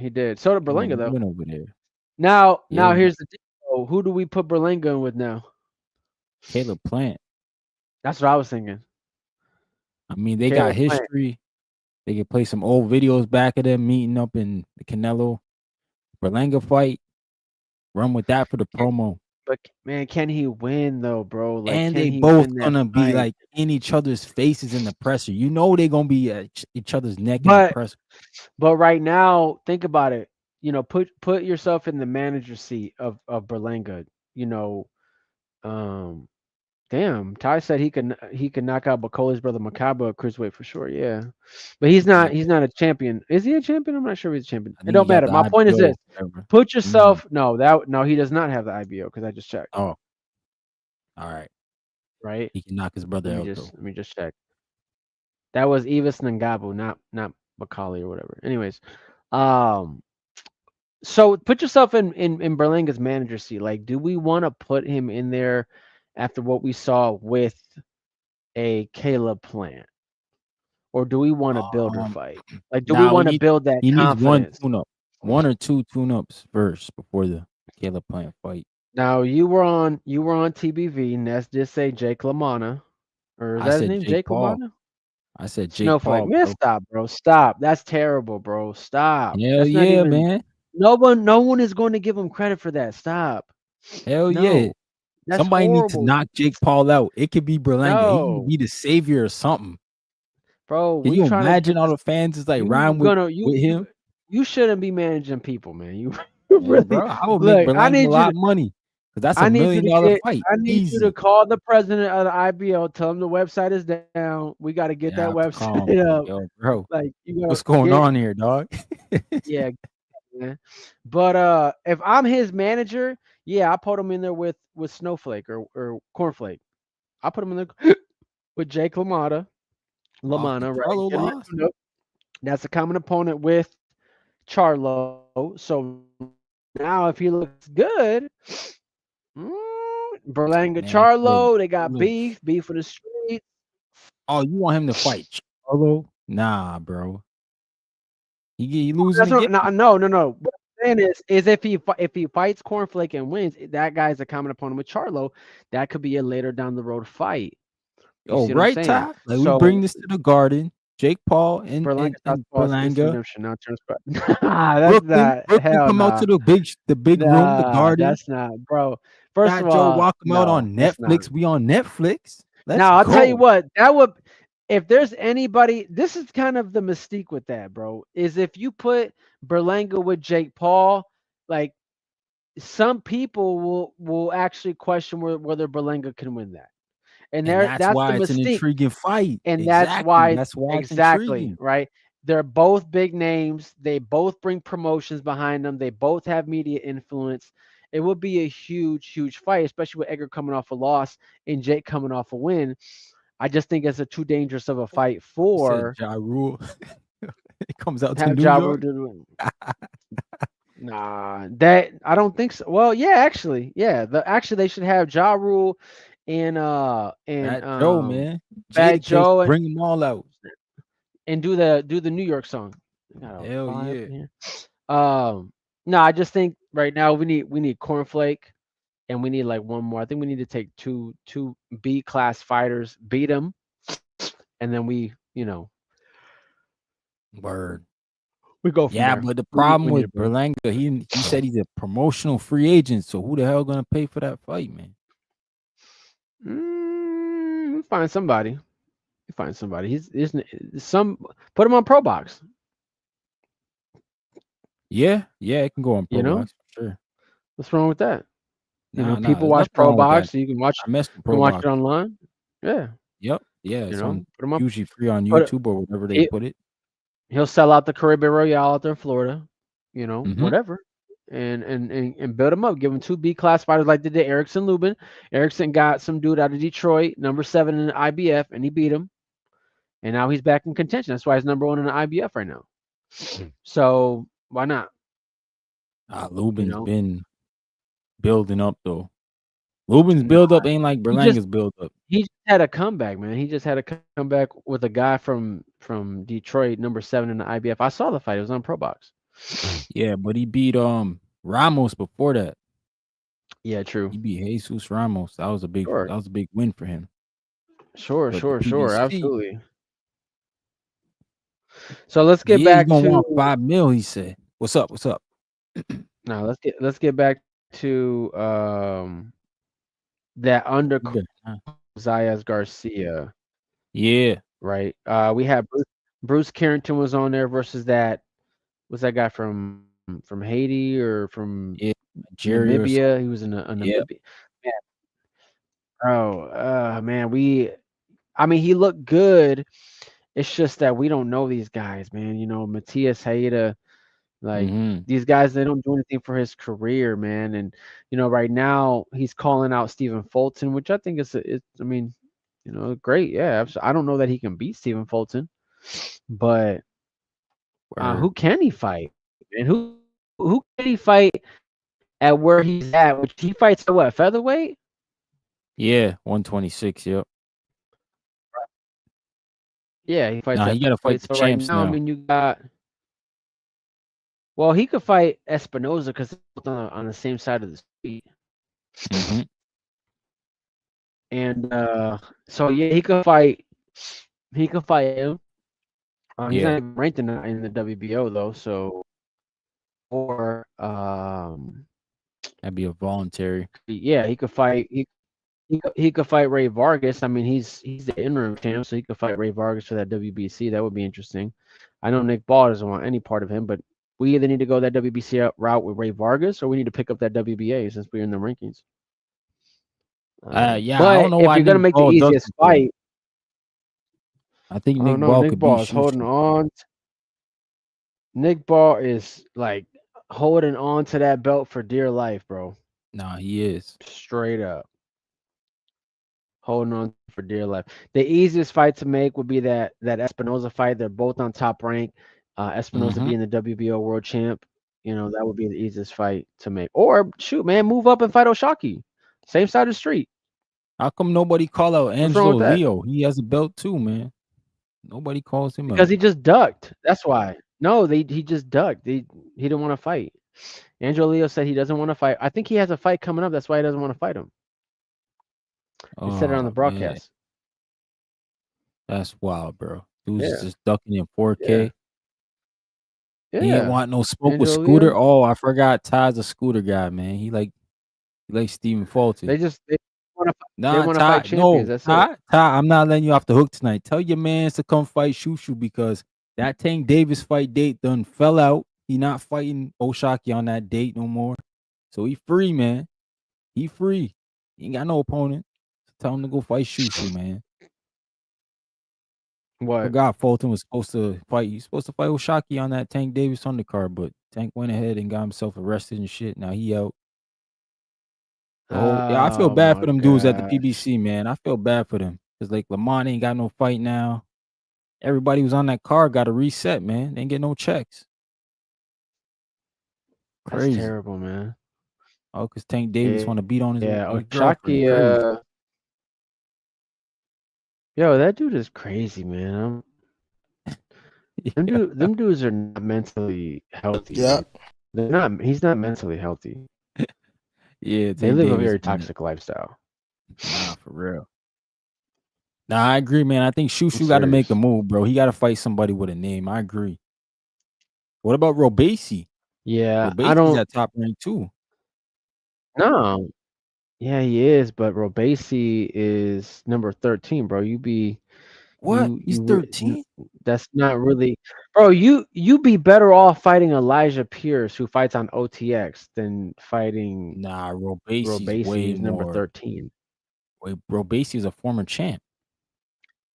did. So did He Berlanga though. went over there. Now Yeah, here's the thing. Though. Who do we put Berlanga in with now? Caleb Plant. That's what I was thinking. I mean, they got Caleb Plant. history. They can play some old videos back of them meeting up in the Canelo Berlanga fight. Run with that for the promo. But man, can he win though, bro? Like, And can they he both win that gonna be fight? like in each other's faces in the presser. You know they gonna be at each other's neck in the But presser. right now, think about it. Put yourself in the manager seat of Berlanga. You know, um, damn. Ty said he could knock out Bakola's brother Makaba at cruiserweight for sure. Yeah, but he's Yeah, not. He's not a champion. Is he a champion? I'm not sure if he's a champion. I It think he don't got matter. the My point is IPO, this: whatever. put Mhm. yourself. No, he does not have the IBO because I just checked. Oh, all right. Right. He can knock his brother out though. Let me just check. That was Evis Ngannou, not Macaulay or whatever. Anyways, um, so put yourself in Berlanga's manager seat. Like, do we want to put him in there after what we saw with a Caleb Plant, or do we want a builder Um, fight? Like, do we now want to build that he needs one confidence? tune up, one or two tune ups first before the Caleb Plant fight. Now you were on TBV, and that's just say Jake LaManna, or is I that his said name? Jake Jake Paul. LaManna? I said Jake Snowflake. Paul, Man, bro. stop, bro. Stop. That's terrible, bro. Stop. Hell That's not yeah, even. man. No one is going to give him credit for that. Stop. Hell yeah. No, that's Somebody needs to horrible. knock Jake Paul out. It could be Berlanga. He can No, be the savior or something. bro, Can we you trying to imagine get all this. the fans is like You rhyme with gonna you with you him? you shouldn't be managing people, man. You Yeah, really bro. I would make look. Berlanga a lot of money because that's I a need you to $1 million get. fight. I need you to Easy. call the president of the IBO. Tell him the website is down. We got to get Yeah, I that have to call him. website Like, up. yo, bro, Like you gotta what's going get. on here, dog? Yeah, man. But if I'm his manager, yeah, I put him in there with Snowflake or Cornflake. I put him in there with Jake After LaManna, right? Charlo Get him lost. a That's a common opponent with Charlo. So now if he looks good, Berlanga Man, Charlo, they got look. beef for the street. Oh, you want him to fight Charlo? Nah, bro. He losing That's again? what, no. What I'm saying is if he fights Cornflake and wins, that guy's a common opponent with Charlo. That could be a later down the road fight. You Oh, see what I'm right, saying? Ty? Like we So bring this to the garden. Jake Paul and Berlanga and, South and Paul's instant Berlanga. redemption now turns back. Nah, that's Brooklyn. not Brooklyn hell come out nah. to the big room, the Nah, garden. that's not, bro. First of Fat Joe all, walk him out no, on that's not. Netflix. We on Netflix. Let's Now I'll tell you go. what, that would if there's anybody, this is kind of the mystique with that, bro. Is if you put Berlanga with Jake Paul, like some people will actually question whether Berlanga can win that, and And that's that's the why it's an mystique. intriguing fight. And that's Exactly. why That's why it's exactly, intriguing. right? They're both big names. They both bring promotions behind them. They both have media influence. it would be a huge fight, especially with Edgar coming off a loss and Jake coming off a win. I just think it's a too dangerous of a fight You said for Ja Rule. It comes out to have New Ja York. Rule do. Nah, that I don't think so. Well, yeah, actually, yeah. Actually they should have Ja Rule and Fat Joe, man. Fat Jadakiss, Joe bring them all out. and do the New York song. I got a Hell fly up yeah. in here. No, I just think right now we need Cornflake and we need like one more. I think we need to take two B class fighters, beat them, and then Word. we go from Yeah, there. but the We need problem we need with to bring. Berlanga, he said he's a promotional free agent. So who the hell gonna pay for that fight, man? We find somebody. We find somebody. He's some put him on Pro Box. Yeah, it can go on You Pro know Box for sure. what's wrong with that? Nah, People there's watch nothing Pro wrong with that. Box, so you can watch I messed with you can Pro watch Box. it online. Yeah, Yep. Yeah, it's on put him up. usually free on Put it, YouTube or wherever they he, put it. he'll sell out the Caribbean Royale out there in Florida. Mm-hmm. Whatever. And build him up. Give him two B class fighters like they did Erickson Lubin. Erickson got some dude out of Detroit, number 7 in the IBF, and he beat him. And now he's back in contention. That's why he's number 1 in the IBF right now. So why not? You Lubin's know, been building up though. Lubin's Nah, build up ain't like he just Berlanga's build up. he just had a comeback, man. He just had a comeback with a guy from Detroit, number 7 in the IBF. I saw the fight. It was on Pro Box. Yeah, but he beat Ramos before that. Yeah, true. He beat Jesus Ramos. That was a big Sure. win for him. Sure, But the sure, sure. PBC, Absolutely. So let's get yeah, he's back gonna to want 5 mil, he said. What's up? now. Let's get back to that You undercard better- Zayas Garcia, Yeah, right? We had Bruce Carrington was on there versus that was that guy from Haiti or from yeah, Nigeria or Namibia. something. He was in a Yeah. Namibia. Man, man, I mean, he looked good. It's just that we don't know these guys, man. Matias Haida, like Mm-hmm. these guys, they don't do anything for his career, man. And right now he's calling out Stephen Fulton, which I think I mean, great. Yeah, I don't know that he can beat Stephen Fulton, but Word. who can he fight? And who can he fight at where he's at? Which he fights at what, featherweight? Yeah, 126. Yep. Yeah, he fights Nah, at he gotta fight featherweight. the So right champs now, I now. mean, you got. Well, he could fight Espinoza because they're both on the same side of the street. Mm-hmm. And so yeah, he could fight. He could fight him. He's Yeah, not even ranked in the WBO though. So or that'd be a voluntary. yeah, he could fight. He could fight Ray Vargas. I mean, he's the interim champ, so he could fight Ray Vargas for that WBC. That would be interesting. I know Nick Ball doesn't want any part of him, but we either need to go that WBC route with Ray Vargas, or we need to pick up that WBA since we're in the rankings. Yeah, I don't But know if why you're gonna Nick make the Ball does easiest it though. fight, I think I Nick don't know. Ball Nick could beat Ball is Shu holding Shu. on. Nick Ball is like holding on to that belt for dear life, bro. Nah, he is. Straight up. Holding on for dear life. The easiest fight to make would be that Espinoza fight. They're both on top rank. Espinoza Mm-hmm. being the WBO world champ. That would be the easiest fight to make. Or shoot, man, move up and fight Oshaki. Same side of the street. How come nobody call out What's wrong Angelo with that? Leo? He has a belt too, man. Nobody calls him Because out. he just ducked. That's why. No, he just ducked. He didn't want to fight. Angelo Leo said he doesn't want to fight. I think he has a fight coming up. That's why he doesn't want to fight him. They said it on the Oh man, broadcast. that's wild, bro. Dude's Yeah. just ducking in Yeah. 4K. He ain't Yeah. want no smoke with Angelo Scooter. Leo. Oh, I forgot Ty's a Scooter guy, man. He like Stephen Fulton. They want to Nah, fight Ty, champions. no, That's it. I'm not letting you off the hook tonight. Tell your mans to come fight Shu Shu because that Tank Davis fight date done fell out. He not fighting Oshaki on that date no more. So he free, man. He free. He ain't got no opponent. Tell him to go fight Shu Shu, man. What? Forgot Fulton was supposed to fight. He's supposed to fight Oshaki on that Tank Davis undercard, but Tank went ahead and got himself arrested and shit. Now he out. I feel Oh bad for my them dudes at the gosh. PBC, man. I feel bad for them because like Lamont ain't got no fight now. Everybody who's on that card got to reset, man. They ain't get no checks. That's Crazy. terrible, man. Oh, because Tank Davis want to beat on Yeah, his girlfriend. Oshaki, Crazy. yo, that dude is crazy, man. Yeah. Them dudes are not mentally healthy, Yeah. man. They're not. He's not mentally healthy. Yeah, They Tank live a Davis. very toxic lifestyle. Nah, for real. Nah, I agree, man. I think Shu I'm Shu got to make a serious. move, bro. He got to fight somebody with a name. I agree. What about Robesi? Yeah, I Robesi's don't. at top rank too. No. Yeah, he is, but Robesi is number 13, bro. What? He's 13? That's not really, bro. You be better off fighting Elijah Pierce, who fights on OTX, than fighting Nah, Robesi's Robesi, way who's number more. 13. Wait, Robesi is a former champ.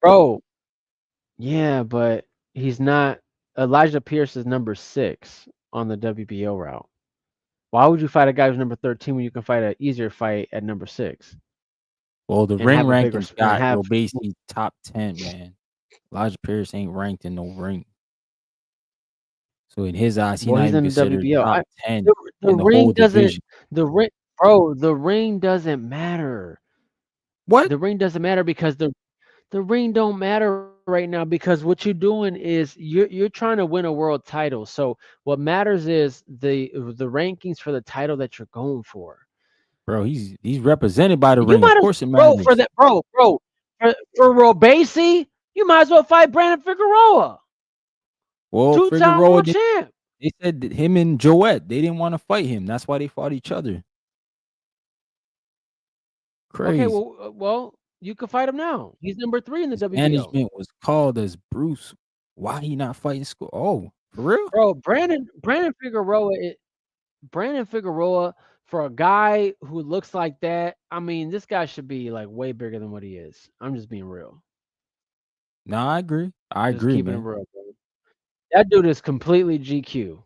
Bro, yeah, but he's not. Elijah Pierce is number 6 on the WBO route. Why would you fight a guy who's number 13 when you can fight an easier fight at number 6 Well, the and ring have a bigger rankings and got have Robesi top 10, man. Elijah Pierce ain't ranked in no ring. So in his eyes, he well, not he's even in the considered WBO. top 10 The in the whole ring doesn't division. the ring doesn't matter. What? The ring doesn't matter because the ring don't matter right now because what you're doing is you're trying to win a world title. So what matters is the rankings for the title that you're going for. Bro, he's represented by the You ring. Of might as course it bro for matters. that bro for Robesi, you might as well fight Brandon Figueroa, Well, two-time Figueroa, world champ. they said that him and Joette, they didn't want to fight him. That's why they fought each other. Okay, Crazy. well, you can fight him now. He's number 3 in the His WBO. management was called as Bruce. Why he not fighting school? Oh, for real? Bro, Brandon Figueroa, for a guy who looks like that, I mean, this guy should be like way bigger than what he is. I'm just being real. No, I agree. I Just agree, keeping it man. real, bro. That dude is completely GQ.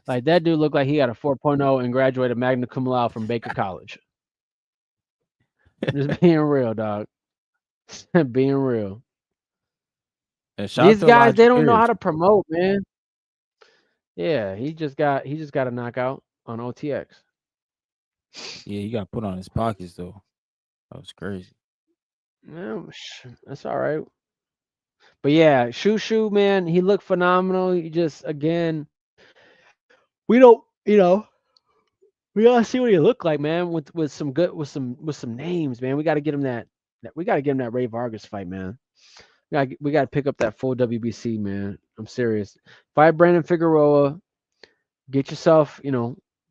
Like that dude looked like he got a 4.0 and graduated magna cum laude from Baker College. Just being real, dog. Being real. And shout out These to guys, Elijah they don't know how Pierce. to promote, man. Yeah, he just got a knockout on OTX. Yeah, he got put on his pockets though. That was crazy. Yeah, that's all right. But yeah, Shu Shu, man, he looked phenomenal. He just again, we don't, we gotta see what he looked like, man, with some good with some names, man. We gotta get him we gotta get him that Ray Vargas fight, man. We gotta pick up that full WBC, man. I'm serious. Fight Brandon Figueroa. Get yourself,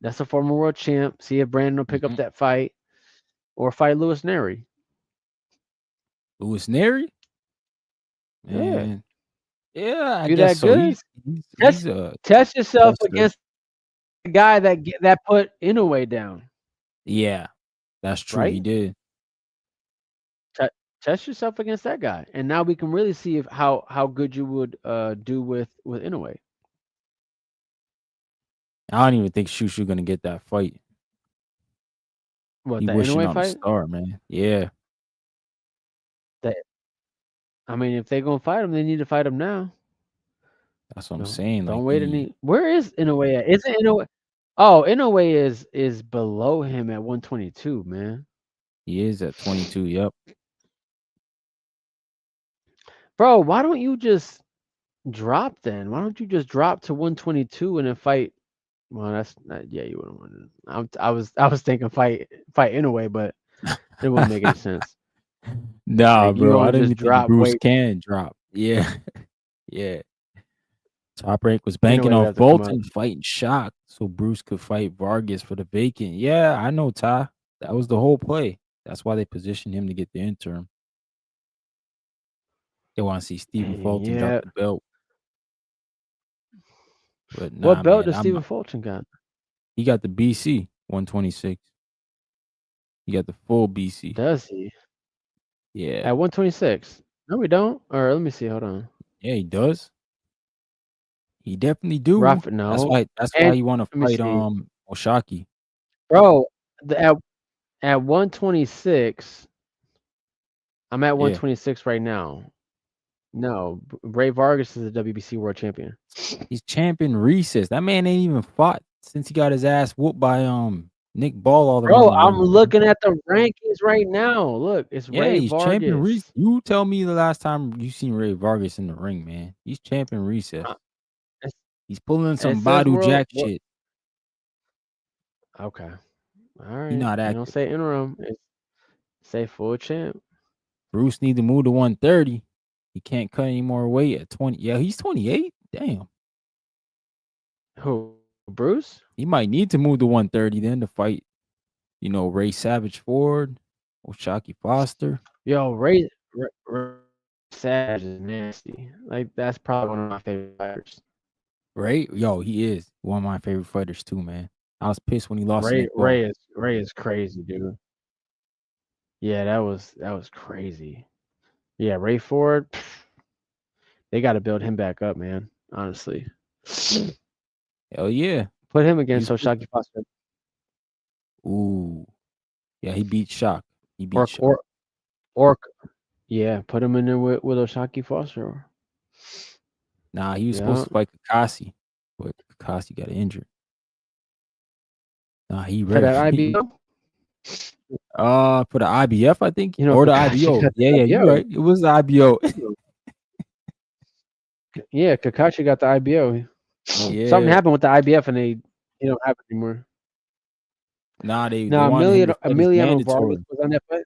that's a former world champ. See if Brandon will pick up Mhm. that fight, or fight Lewis Neri. Louis Neri? Yeah, Man. Yeah, if I you're guess that so. good, He's a test yourself tester. against the guy that put Inoue down, Yeah, that's true. He right? did. Test yourself against that guy, and now we can really see if how good you would do with Inoue. I don't even think Shu Shu gonna get that fight. What, He the wishing Inoue on a fight? star, man. Yeah, That I mean, if they're gonna fight him, they need to fight him now. that's what I'm No, saying. don't Like wait any. Where is Inoue at? Isn't Inoue? Oh, Inoue is below him at 122, man. he is at 22. Yep. Bro, why don't you just drop then? Why don't you just drop to 122 and then fight? Well, that's not, yeah, you wouldn't want to. I was thinking fight Inoue, but it wouldn't make any sense. Nah, Like you bro. I don't don't just even think drop Bruce weight. can drop. Yeah. Yeah. Top Rank was banking Inoue would on have to come up. Fulton fighting Shock so Bruce could fight Vargas for the vacant. Yeah, I know, Ty. That was the whole play. That's why they positioned him to get the interim. They want to see Stephen Fulton drop Yeah. the belt. But What nah, belt man. does Stephen Fulton got? He got the BC 126. He got the full BC. Does he? Yeah. At 126? No, we don't. Or let me see. Hold on. Yeah, he does. He definitely do. Rough, no. That's why And he want to let me fight see. Oshaki. Bro, At 126, I'm at Yeah, 126 right now. No, Ray Vargas is the WBC world champion. he's champion recess. That man ain't even fought since he got his ass whooped by Nick Ball all Bro, around the I'm ring. looking at the rankings right now. Look, it's Yeah, Ray he's champion recess. Vargas. You tell me the last time you seen Ray Vargas in the ring, man. He's champion recess. Uh, It He's pulling it some says Badu world. Jack shit. Okay. All He right. not It don't active. say interim. It say full champ. Bruce need to move to 130. He can't cut any more weight at 20. Yeah, he's 28. Damn. Who? Bruce? He might need to move to 130 then to fight, Ray Savage Ford or Shockey Foster. Yo, Ray Savage is nasty. Like that's probably one of my favorite fighters. Ray, yo, he is one of my favorite fighters too, man. I was pissed when he lost to Nick Ball. Ray is crazy, dude. Yeah, that was crazy. Yeah, Ray Ford. They got to build him back up, man. Honestly, Hell yeah. put him He against was supposed Oshaki Foster Ooh. Yeah, he beat Shock. He beat or Shock. or yeah, put him in there with Oshaki Foster. Nah, he was Yeah, supposed to fight Kakasi, but Kakasi got injured. Nah, he for that ready. IBO. For the IBF, I think, You know, or the Kakashi IBO. got the Yeah, you're IBO. right. It was the IBO. Yeah, Kakashi got the IBO. Something Yeah. happened with the IBF and they don't have it anymore. Nah, they Now wanted him to fight his Emiliano Vargas mandatory. was on that fight.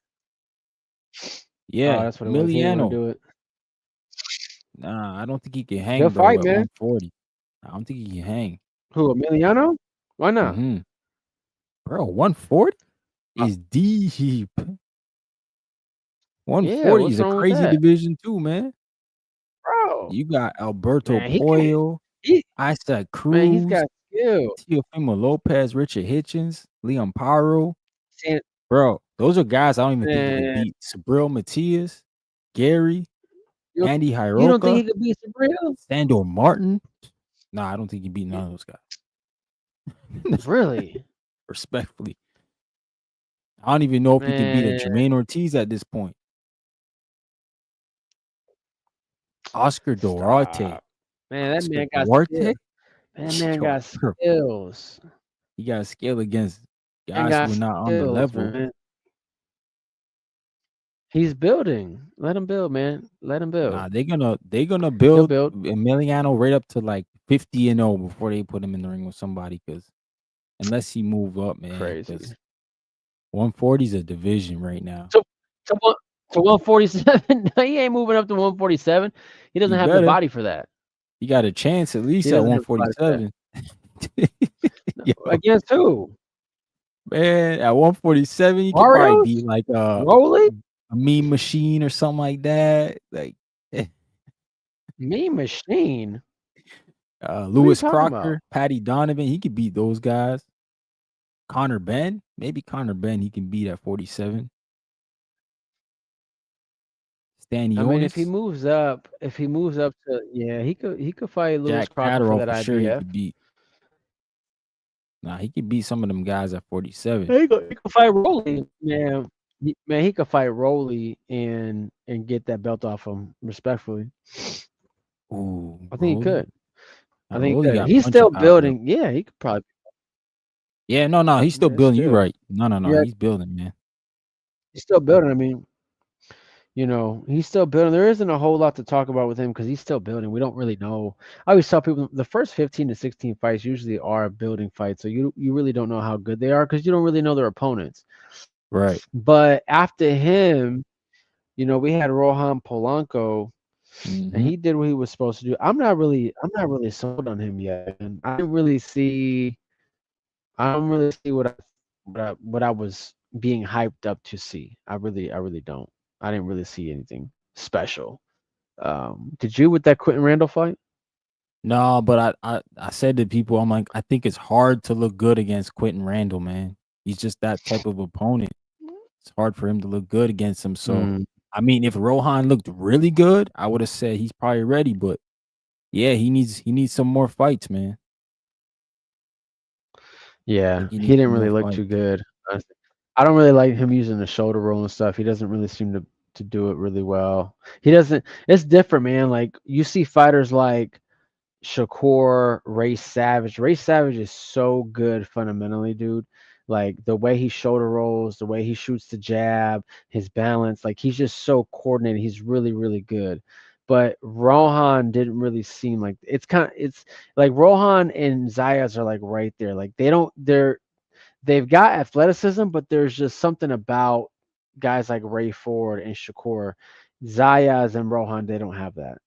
Oh, Yeah, that's what it was. He didn't want to Emiliano. do it. Nah, I don't think he can hang, Good bro, fight, at man. 140. I don't think he can hang. Who, Emiliano? Why not? Mm-hmm. Bro, 140 is deep. Yeah, 140 what's is a wrong with crazy that, division too, man. bro? You got Alberto Man, he can. Puello, He Isaac man, he's Cruz, got skill. Teofimo Lopez, Richard Hitchens, Leon Paro. San- Bro, those are guys I don't even think he can Man, beat. Sabril Matias, Gary, you don't, Andy you don't think Hiroka, he could beat Sabrina? Sandor Martin. Nah, I don't think he beat none of those guys. Really? Respectfully. I don't even know if he can beat a Man, Jermaine Ortiz at this point. Oscar Duarte. stop. Man, that Oscar man got Duarte? skill. Man, that man Yo, got bro, skills. he got skill against Man guys who got are not on the skills, level. man. He's building. Let him build, man. Let him build. Nah, they're gonna He'll build build. Emiliano right up to like 50-0 before they put him in the ring with somebody. Because unless he move up, man, Crazy. because 140 is a division right now. So, to 147. No, he ain't moving up to 147. He doesn't He have the better. body for that. He got a chance at least He at doesn't have the body for that. 147. Yo, Against who? man, at 147, you could probably Mario's? beat like Rolly? a Mean Machine or something like that. Like Mean Machine? Lewis talking about? Crocker, Patty Donovan, he could beat those guys. Connor Ben, maybe Connor Ben, he can beat at 47. Stan I mean, if he Ionis, moves up to he could fight Lewis Jack Crocker for Catterall that for sure he IBF. could beat. Nah, he could beat some of them guys at 47. He could fight Rolly, man. He could fight Rolly and get that belt off him respectfully. Ooh, I think he could. I think he Rolly could. got He's punching still power, though. building. Yeah, he could probably. Yeah, no, he's still Yeah, building. You're still. right. No, Yeah. he's building, man. He's still building. I mean, he's still building. There isn't a whole lot to talk about with him because he's still building. We don't really know. I always tell people the first 15 to 16 fights usually are building fights. So you really don't know how good they are because you don't really know their opponents. Right. But after him, we had Rohan Polanco, and he did what he was supposed to do. I'm not really sold on him yet. And I don't really see what I was being hyped up to see. I really don't. I didn't really see anything special. Did you with that Quentin Randall fight? No, but I said to people, I'm like, I think it's hard to look good against Quentin Randall, man. He's just that type of opponent. It's hard for him to look good against him. So, I mean, if Rohan looked really good, I would have said he's probably ready. But yeah, he needs some more fights, man. Yeah, he didn't really look too good. Honestly. I don't really like him using the shoulder roll and stuff. He doesn't really seem to do it really well. He doesn't. It's different, man. Like you see fighters like Shakur, Ray Savage. Ray Savage is so good fundamentally, dude. Like the way he shoulder rolls, the way he shoots the jab, his balance, like he's just so coordinated. He's really, really good. But Rohan didn't really seem like it's like Rohan and Zayas are like right there. Like they've got athleticism, but there's just something about guys like Ray Ford and Shakur. Zayas and Rohan, they don't have that.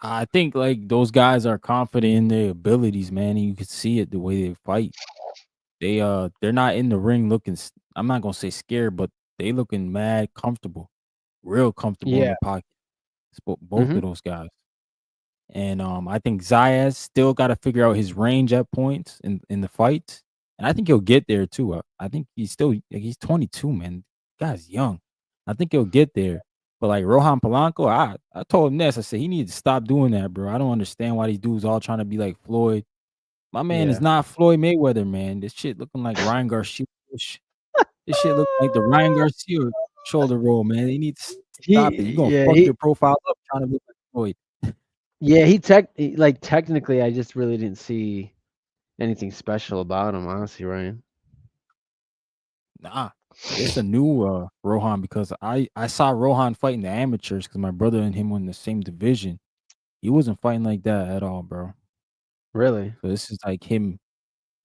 I think like those guys are confident in their abilities, man, and you can see it the way they fight. They're not in the ring looking I'm not gonna say scared, but they looking mad comfortable, real comfortable in Yeah. the pocket. Both Hmm. of those guys. And I think Zayas still got to figure out his range at points in the fight, and I think he'll get there too. I think he's 22, man. Guy's young. I think he'll get there. But like Rohan Polanco, I told him this. I said he needs to stop doing that, bro. I don't understand why these dudes all trying to be like Floyd. My man is Yeah. not Floyd Mayweather, man. This shit looking like Ryan Garcia. This shit look like the Ryan Garcia shoulder roll, man. They need to stop it. You He gonna yeah, fuck he your profile up trying to look like Floyd. yeah, like technically I just really didn't see anything special about him, honestly, Ryan. Nah, it's a new Rohan because I saw Rohan fighting the amateurs because my brother and him were in the same division. He wasn't fighting like that at all, bro. Really? So this is like him.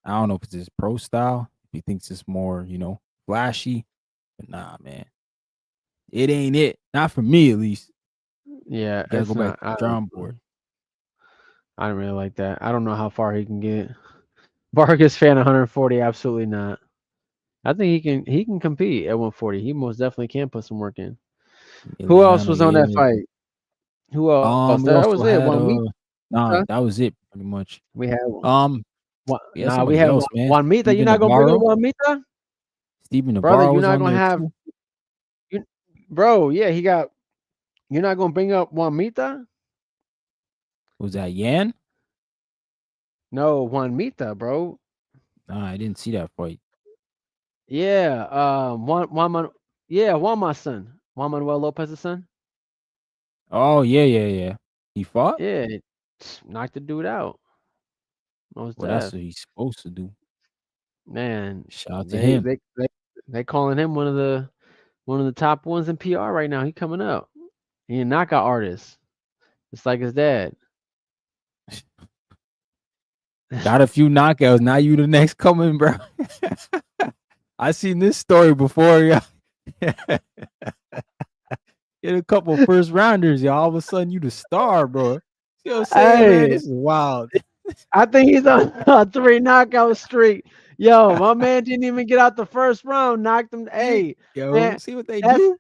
I don't know if it's his pro style. If he thinks it's more, flashy, but nah, man, it ain't it. Not for me, at least. Yeah, You gotta it's go back not. to the drawing board. I don't really like that. I don't know how far he can get. Vargas fan 140, absolutely not. I think he can compete at 140. He most definitely can put some work in. Who else Emiliano, was on that yeah. fight? Who else? We That was also it. had Juan Mita. nah, that was it pretty much. We had Um, we had nah. We somebody had else, man. Juan Mita. You're Steven not gonna bring up Navarro. Juan Mita, Steven brother. Navarro You're was not on gonna there have too. you, bro. Yeah, he got. You're not gonna bring up Juan Mita? Was that Yan? No, Juan Mita, bro. Nah, I didn't see that fight. Yeah, Juan my son, Juan Manuel Lopez's son. Oh, yeah, yeah, yeah. He fought? Yeah, knocked the dude out. Most Well, that's deaf. what he's supposed to do. Man, Shout out to they him. they they they calling him one of the top ones in PR right now. He coming up. He a knockout artist, just like his dad. Got a few knockouts. Now you the next coming, bro. I seen this story before, yeah. Get a couple first rounders, y'all. All of a sudden, you the star, bro. See what I'm saying, man? Hey, This is wild. I think he's on a 3 knockout streak. Yo, my man didn't even get out the first round. Knocked him. See, Hey, yo, man, see what they that's do?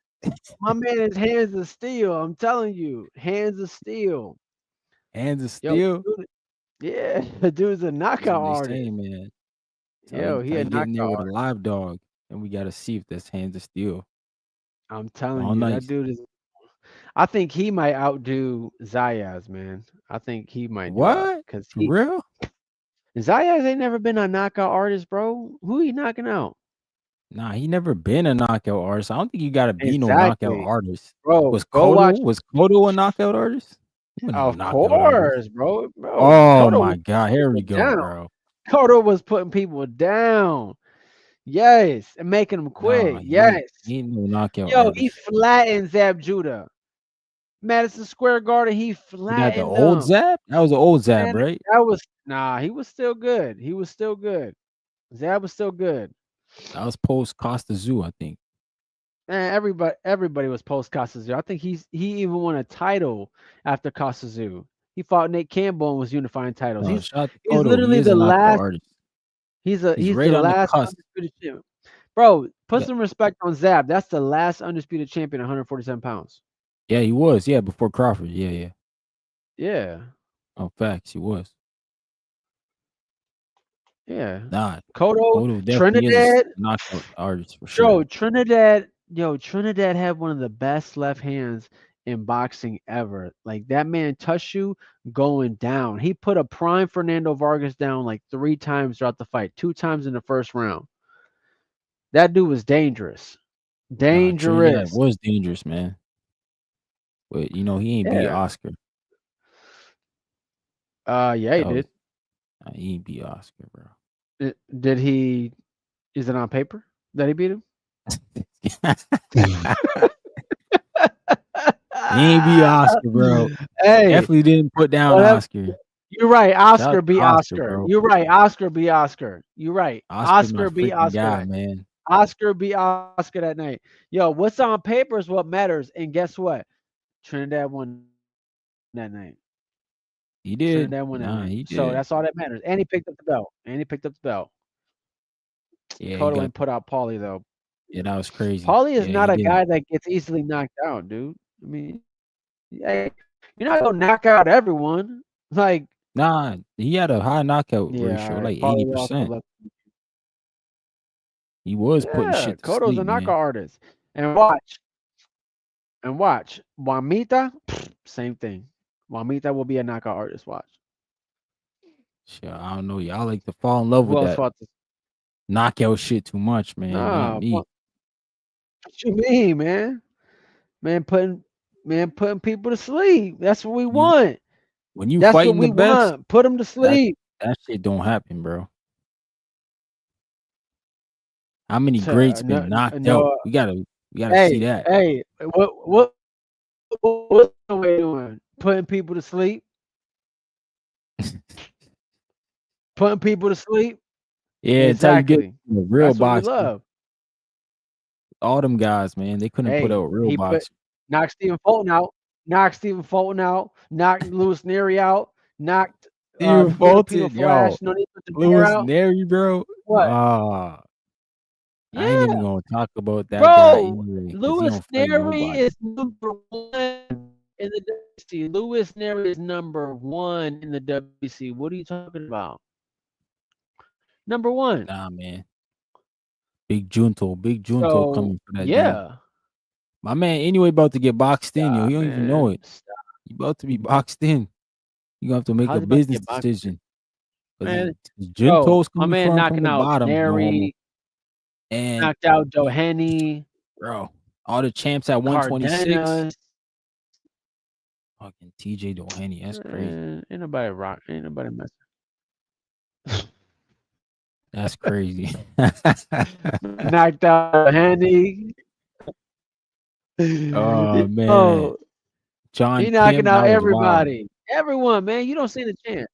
my man. His hands of steel. I'm telling you, hands of steel. Hands of Yo, steel. yeah, the dude's a That's knockout what they artist. saying, man. Yo, Tell he a you get in there knockout with a artist. live dog, and we gotta see if that's hands of steel. I'm telling All you, that nice. dude is. I think he might outdo Zayas, man. I think he might do out What? because For real? Zayas ain't never been a knockout artist, bro. Who he knocking out? Nah, he never been a knockout artist. I don't think you gotta be no knockout Exactly, artist. bro. Was Go Cotto watch. was Cotto a knockout artist? He wasn't no Of knockout artist. course, bro. Oh Cotto was my god, here we putting go, down. bro. Cotto was putting people down. Yes, and making them Nah, quit. Yes. he ain't no knockout Yo, he artist. flattened Zab Judah. Madison Square Garden, he You got the flattened old them. Zap? That was the old Zap, Man, right? that was nah, he was still good. He was still good. Zab was still good. That was post Costa Zoo, I think. And everybody was post Kasazu. I think he even won a title after Kasazu. He fought Nate Campbell and was unifying titles. No, He's shout out to he's Cotto. He literally is a the knockout last. artist. He's He's the right on the last cusp. undisputed champion. Bro, put Yeah, some respect on Zab. That's the last undisputed champion, 147 pounds. yeah, he was. Yeah, before Crawford. Yeah, yeah. Yeah, Oh, facts, he was. yeah. Nah, Cotto, Cotto definitely is a Trinidad, knockout artist for Bro, sure. Trinidad had one of the best left hands in boxing ever. Like that man touched you going down. He put a prime Fernando Vargas down like 3 times throughout the fight, 2 times in the first round. That dude was dangerous. Nah, Trinidad Dangerous. was dangerous, man. But he ain't beat Yeah. Oscar. Yeah, he That was did. he ain't beat Oscar, bro. Did he? Is it on paper that he beat him? He ain't beat Oscar, bro. Hey, Definitely didn't put down whatever. Oscar. You're right. Shout out Oscar beat to Oscar, Oscar. bro. You're right. Oscar beat Oscar. You're right. Oscar, my Oscar beat freaking Oscar guy, that. man. Oscar beat Oscar that night. Yo, what's on paper is what matters. And guess what? Trinidad won that night. He Trinidad did. won that night. Nah, he So did. that's all that matters. And he picked up the belt. Yeah, he Cotto got. ain't put out Paulie though. Yeah, that was crazy. Paulie is Yeah, he not a did. guy that gets easily knocked out, dude. I mean, hey, you're not gonna knock out everyone. Like, Nah, he had a high knockout yeah, all ratio, right. like Paulie also 80%. left. He was putting Yeah, shit to Cotto's a sleep, knockout man. artist. And watch. Juanita, same thing. Juanita will be a knockout artist. Watch. Shit, I don't know. Y'all like to fall in love Who with else that fought this? knockout shit too much, man. Not Nah, me. what you mean, man? Man putting people to sleep. That's what we You want. when you That's what fighting the we best, want. Put them to that sleep. that shit don't happen, bro. How many greats been knocked out? No. We gotta see Hey, that. hey, what's the way doing? Putting people to sleep. Putting people to sleep. Yeah, until you get Exactly. the real That's what we boxing. love. All them guys, man, they couldn't put Hey, out real he put boxing. knocked Stephen Fulton out. Knocked Lewis Neary out. Knocked Steven Filipino Fulton, yo, Flash. No need to bear Lewis out. Neri, bro. What? I ain't even Yeah, gonna talk about that guy bro. anyway, because he Lewis don't fight Neary nobody. is number one in the WC. Lewis Neary is number one in the WC. What are you talking about? Number one. Nah, man. Big Junto So coming for that D. yeah. My man, anyway, about to get boxed in, yo. Stop, He don't even know man. it. Stop. He about to be boxed in. You gonna have to make How's a he about to business get boxed? decision because Man, his bro, Junto's my coming man from knocking the out bottom, no homo. Neri, And knocked out he, Doheny, bro, all the champs at 126. Cardenas. Fucking TJ Doheny, that's crazy. Ain't nobody rock. Ain't nobody messing. That's crazy. Knocked out Doheny. Oh man, Yo, John he knocking Kim, out that was wild. everybody. Everyone, man. You don't stand a chance.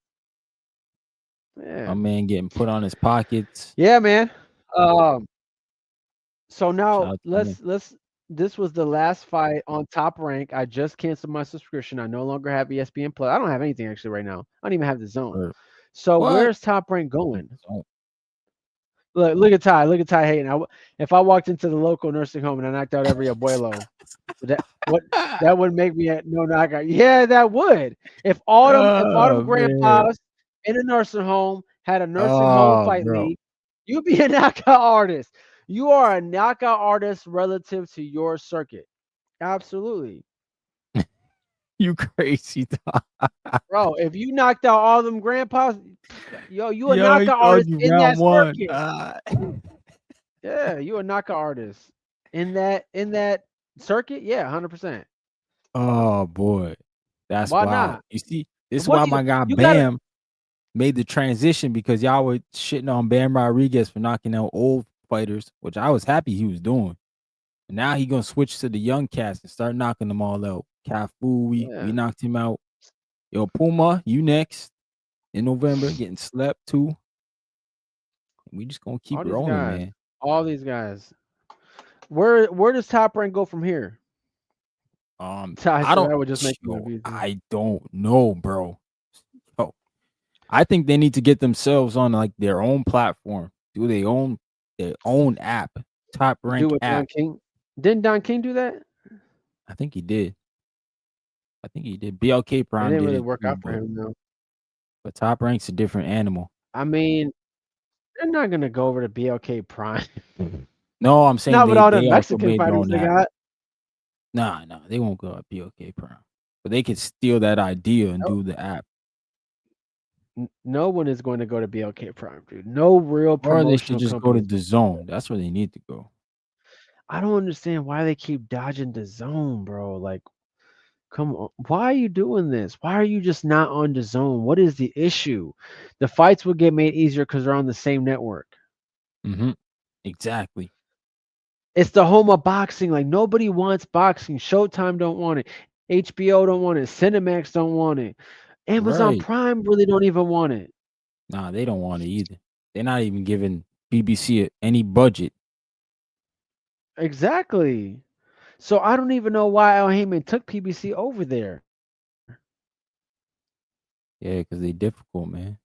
My Yeah. man getting put on his pockets. Yeah, man. Um, so Shout now out to him. let's this was the last fight on Top Rank. I just canceled my subscription. I no longer have ESPN Plus. I don't have anything actually right now. I don't even have the zone. Or So what? where's Top Rank going? Don't. Look at Ty. Look at Ty hating. If I walked into the local nursing home and I knocked out every abuelo, that would make me a no knockout. Yeah, that would. If all them Oh man. grandpas in a nursing home had a nursing home Oh, fight bro. league, you'd be a knockout artist. You are a knockout artist relative to your circuit. Absolutely. You crazy dog. Bro, if you knocked out all them grandpas, yo, you a Yo, he knockout told artist you in round that one. circuit. Yeah, you a knockout artist in that circuit. Yeah, 100%. Oh boy. That's Why wild. not? You see, this is What why do my guy you gotta Bam made the transition because y'all were shitting on Bam Rodriguez for knocking out old fighters, which I was happy he was doing. And now he gonna switch to the young cats and start knocking them all out. Cafu, we Yeah, knocked him out. Yo, Puma, you next in November, getting slept too. We just gonna keep all these rolling, guys, man. all these guys. Where does Top Rank go from here? Ty I said don't that would just make me yo, confused. I don't know, bro. Yo, I think they need to get themselves on like their own platform, do their own app, Top Do Rank what Don app. King didn't Don King do that? I think he did. I think he did. BLK It Prime didn't did really it work too, out for him though. but Top Rank's a different animal. I mean, they're not gonna go over to BLK Prime. No, I'm saying Not with all the they also Mexican made their fighters own they app. got. Nah, they won't go at BLK Prime. But they could steal that idea and Nope. do the app. No one is going to go to BLK Prime, dude. No real Or they should promotional just go to companies. the zone. That's where they need to go. I don't understand why they keep dodging the zone, bro. Like, come on. Why are you doing this? Why are you just not on the zone? What is the issue? The fights would get made easier because they're on the same network. Mm-hmm. Exactly. It's the home of boxing. Like, nobody wants boxing. Showtime don't want it. HBO don't want it. Cinemax don't want it. Amazon Right. Prime really don't even want it. Nah, they don't want it either. They're not even giving BBC any budget. Exactly. So I don't even know why Al Heyman took PBC over there. Yeah, because they difficult, man.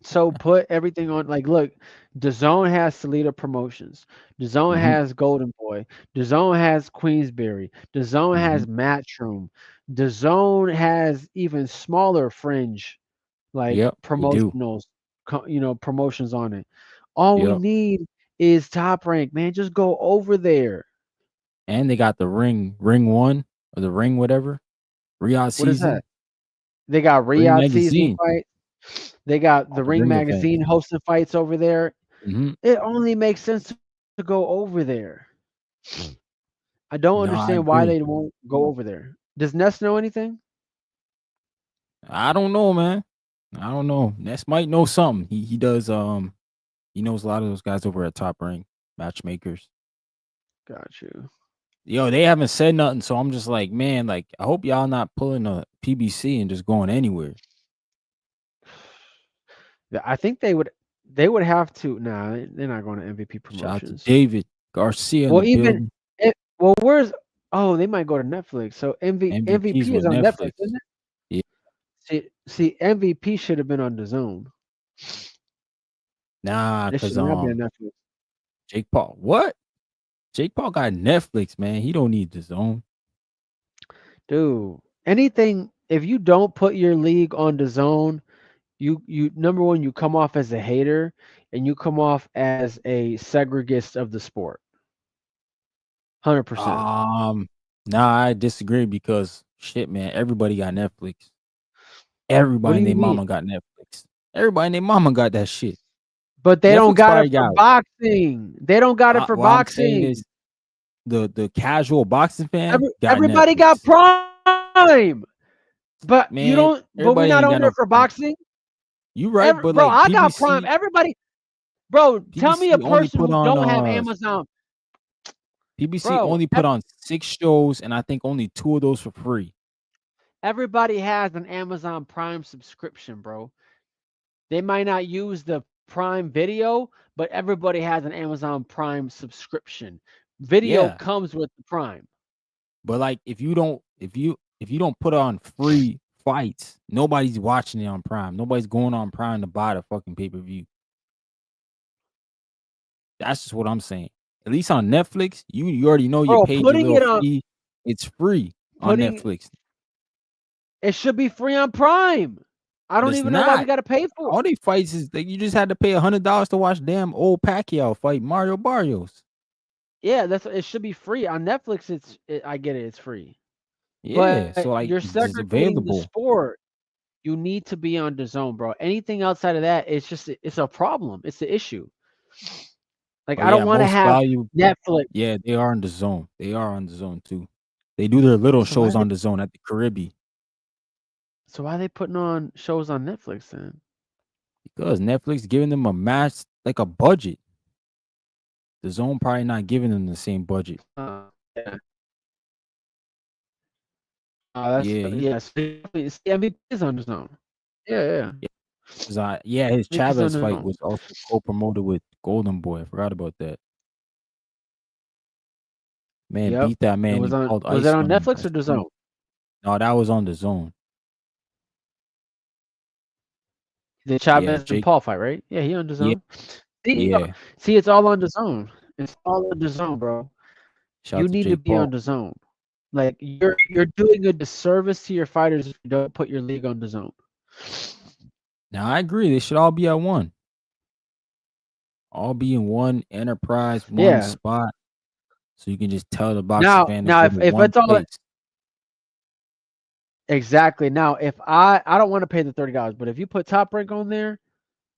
So put everything on. Like, look, DAZN has Toledo Promotions. DAZN Mm-hmm. has Golden Boy. DAZN has Queensberry. DAZN Mm-hmm. has Matchroom. DAZN has even smaller fringe, like Yep, they do. promotions on it. All we Yep. need is Top Rank, man. Just go over there. And they got the ring one or the ring whatever. Riyadh What is that? season. They got Ring Riyadh season magazine. fights. They got All the the Ring ring events. Magazine hosting fights over there. Mm-hmm. It only makes sense to go over there. I don't No, I understand why agree. they won't go over there. Does Ness know anything? I don't know, man. I don't know. Ness might know something. He does he knows a lot of those guys over at Top Ring, matchmakers. Got you. Yo, they haven't said nothing, so I'm just like, man, like I hope y'all not pulling a PBC and just going anywhere. I think they would have to. Nah, they're not going to MVP Shout out to Promotions. David Garcia in the Well, even building. where's they might go to Netflix. So MVPs MVP is with on Netflix, Netflix. isn't it? Yeah. See, MVP should have been on the Zone. Nah, It cause should not be on Netflix. Jake Paul. What? Jake Paul got Netflix, man. He don't need the zone. Dude, anything if you don't put your league on the Zone, you number one, you come off as a hater and you come off as a segregist of the sport. 100%. Nah, I disagree because shit, man. Everybody got Netflix. What Everybody do and you their mean? mama got Netflix. Everybody and their mama got that shit. But they don't Netflix got it probably for got. boxing. They don't got it for What I'm saying boxing. is the casual boxing fan got Everybody got Netflix. Prime. But you Man, don't. But we everybody not ain't got on there no for Prime. boxing. You right, but Bro, like I got Prime. Everybody, bro, tell me a only person put who on don't have Amazon, PBC bro. only put on 6 shows, and I think only 2 of those for free. Everybody has an Amazon Prime subscription, bro. They might not use the Prime Video, but everybody has an Amazon Prime subscription. Video Yeah, comes with the Prime. but like if you don't put on free fights, nobody's watching it on Prime. Nobody's going on Prime to buy the fucking pay-per-view. That's just what I'm saying. At least on Netflix, you already know you Bro, paid your putting little it on, fee. It's free on putting Netflix, it should be free on Prime. I but don't it's even know why we not. got to pay for it. All they fights is like you just had to pay $100 to watch damn old Pacquiao fight Mario Barrios. Yeah, it should be free on Netflix. I get it, it's free, Yeah, but so like you're it's just segregating the available. sport. You need to be on the Zone, bro. Anything outside of that, it's a problem. It's the issue. Like But I don't yeah, want to most have value. Netflix. Yeah, they are on the zone. They are on the zone too. They do their little So why shows on the zone at the Caribbean are they putting on shows on Netflix then? because Netflix giving them a match like a budget. The zone probably not giving them the same budget. Yeah. Yeah, Yes. MVP is on the Zone. Yeah. his MVP is on Chavez the fight Zone. was also co-promoted with Golden Boy. I forgot about that. Man, Yep. beat that It man. was He on. called Was ice it on on him. Netflix or the Zone? No, that was on the zone. The Yeah, Chavez and Jake. Paul fight, right? Yeah, he on the Yeah, Zone. See, yeah. see, it's all on the Zone. It's all on the Zone, bro. Shout You out to need to Jake be on Paul. the Zone. Like you're doing a disservice to your fighters if you don't put your league on the Zone. Now I agree. They should all be at one. All be in one enterprise, one Yeah. spot. So you can just tell the boxing fan to Now go if, to if one it's all place. Exactly. Now, if I don't want to pay the $30, but if you put Top Rank on there,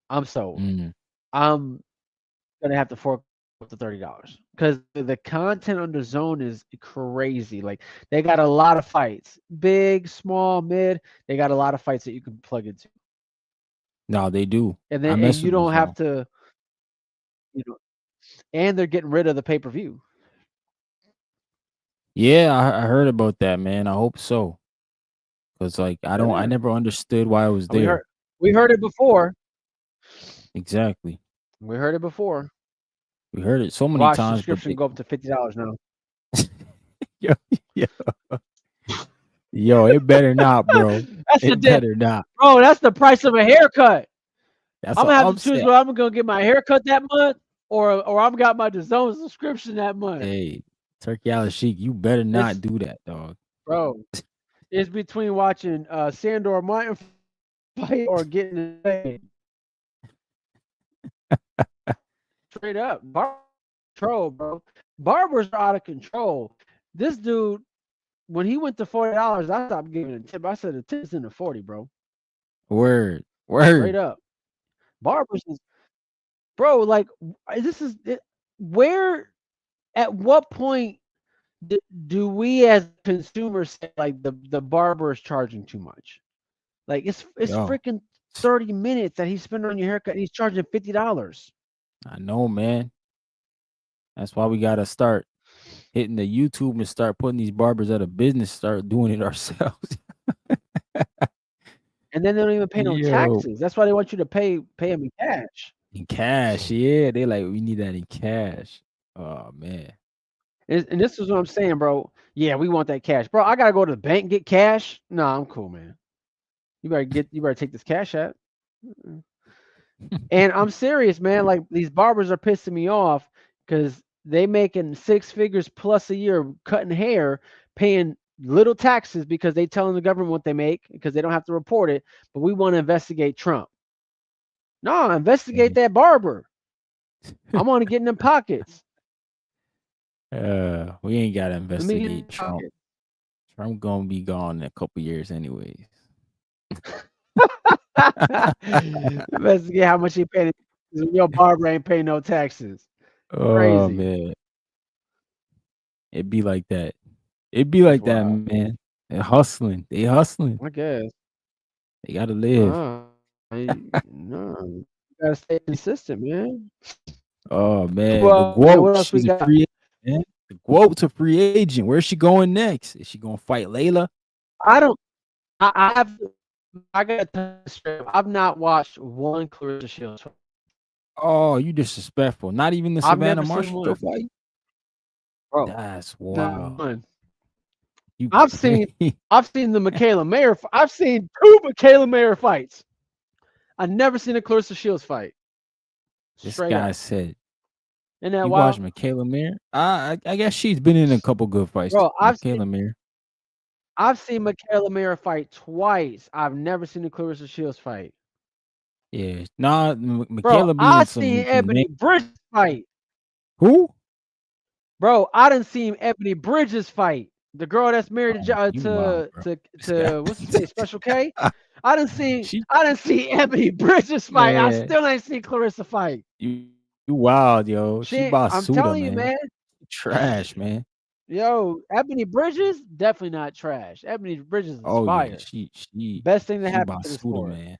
I'm sold. Mm. I'm gonna have to fork up the $30 because the content on the zone is crazy. Like they got a lot of fights, big, small, mid. They got a lot of fights that you can plug into, No, they do. and I then mess you with the don't have zone. to, you know. And they're getting rid of the pay-per-view. Yeah, I heard about that, man. I hope so. Cause like I Yeah, never understood why it was we heard there. we heard it before. Exactly. We heard it before. We heard it so many Watch times, but subscription go up to $50 now. yo, yo, yo, it better not, bro. That's the It deal, better not. bro. That's the price of a haircut. That's I'm what gonna have I'm to choose saying. whether I'm gonna get my haircut that month or I'm got my DAZN subscription that month. Hey, Turkey Al Sheik, you better not It's do that, dog. bro. It's between watching Sandor Martin fight or getting paid. Straight up, control, bro. Barbers are out of control. This dude, when he went to $40, I stopped giving a tip. I said the tip's in the 40, bro. Word, Straight word. up. Barbers is, bro. Like this is it, where. At what point do we as consumers say like the barber is charging too much? Like it's Yo, freaking 30 minutes that he spent on your haircut and he's charging $50. I know, man. That's why we gotta start hitting the YouTube and start putting these barbers out of business. Start doing it ourselves. And then they don't even pay no Yo, taxes. That's why they want you to pay them in cash. in cash, yeah. They like we need that in cash. Oh man. And this is what I'm saying, bro. Yeah, we want that cash. Bro, I gotta go to the bank and get cash. No, I'm cool, man. You better take this cash out. And I'm serious, man. Like these barbers are pissing me off because they making 6 figures plus a year cutting hair, paying little taxes because they telling the government what they make because they don't have to report it. But we want to investigate Trump. No, investigate that barber. I want to get in them pockets. We ain't gotta Let me get in investigate the Trump. pocket. Trump gonna be gone in a couple years anyways. Investigate how much he paid. Your barber ain't paying no taxes. Oh Crazy. man. It'd be like that. It'd be That's like that, wild. man. They're hustling. They hustling. I guess. They gotta live. No, you gotta stay consistent, man. Oh man, the Well, man, GWOAT. what else we She's a got? free agent, man. The GWOAT's a free agent. Where's she going next? Is she gonna fight Layla? I don't. I have. I got to straight. I've not watched one Claressa Shields fight. Oh, you disrespectful. Not even the I've Savannah never seen Marshall one, fight? bro. That's Not wild. one. You I've seen the Michaela Mayer. I've seen 2 Michaela Mayer fights. I've never seen a Claressa Shields fight. This Straight guy up. said, Isn't that "You watch wild, Michaela Mayer?" I guess she's been in a couple good fights. bro? Michaela Mayer. I've seen Michaela Mayer fight twice. I've never seen a Claressa Shields fight. Yeah, nah, Bro, Michaela be I in seen some Ebony Bridges fight. who? Bro, I didn't see Ebony Bridges fight. The girl that's married Oh, you wild, bro. This guy. to what's his name, Special K. I didn't She see Ebony Bridges fight. I man, still ain't seen Claressa fight. you wild, yo. She I'm basuda, telling you, man. man. Trash, man. Yo, Ebony Bridges definitely not trash. Ebony Bridges is Oh yeah, fire. she Best thing that happened to the basuda, sport. man.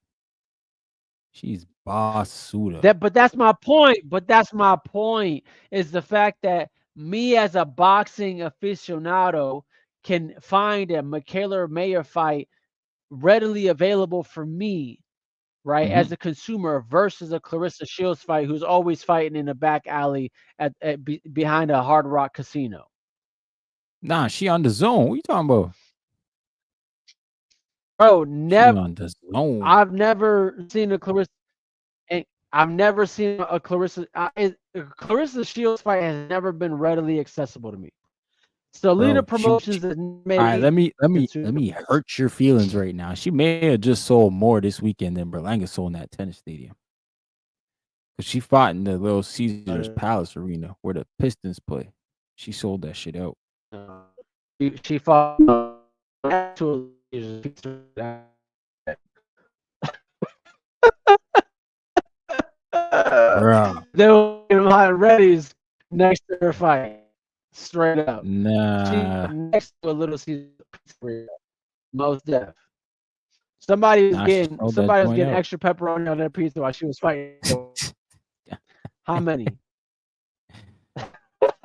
She's basuda. But that's my point. But that's my point is the fact that me as a boxing aficionado can find a Michaela Mayer fight readily available for me, right, as a consumer versus a Claressa Shields fight who's always fighting in a back alley behind a Hard Rock casino. Nah, she on the zone. What you talking about? Bro, She on the zone. I've never seen a Claressa. I've never seen a Claressa Shields fight has never been readily accessible to me. Selena Bro, Promotions has made all right, let me consumable. hurt your feelings right now. She may have just sold more this weekend than Berlanga sold in that tennis stadium. Because she fought in the Little Caesars Palace Arena where the Pistons play. She sold that shit out. She fought actually Bruh. They were getting hot and ready's next to her fight. Straight up. She Nah. next to a little Caesar pizzeria. Most def. Somebody was Nah, she getting sold that joint out. extra pepperoni on that pizza while she was fighting. How many?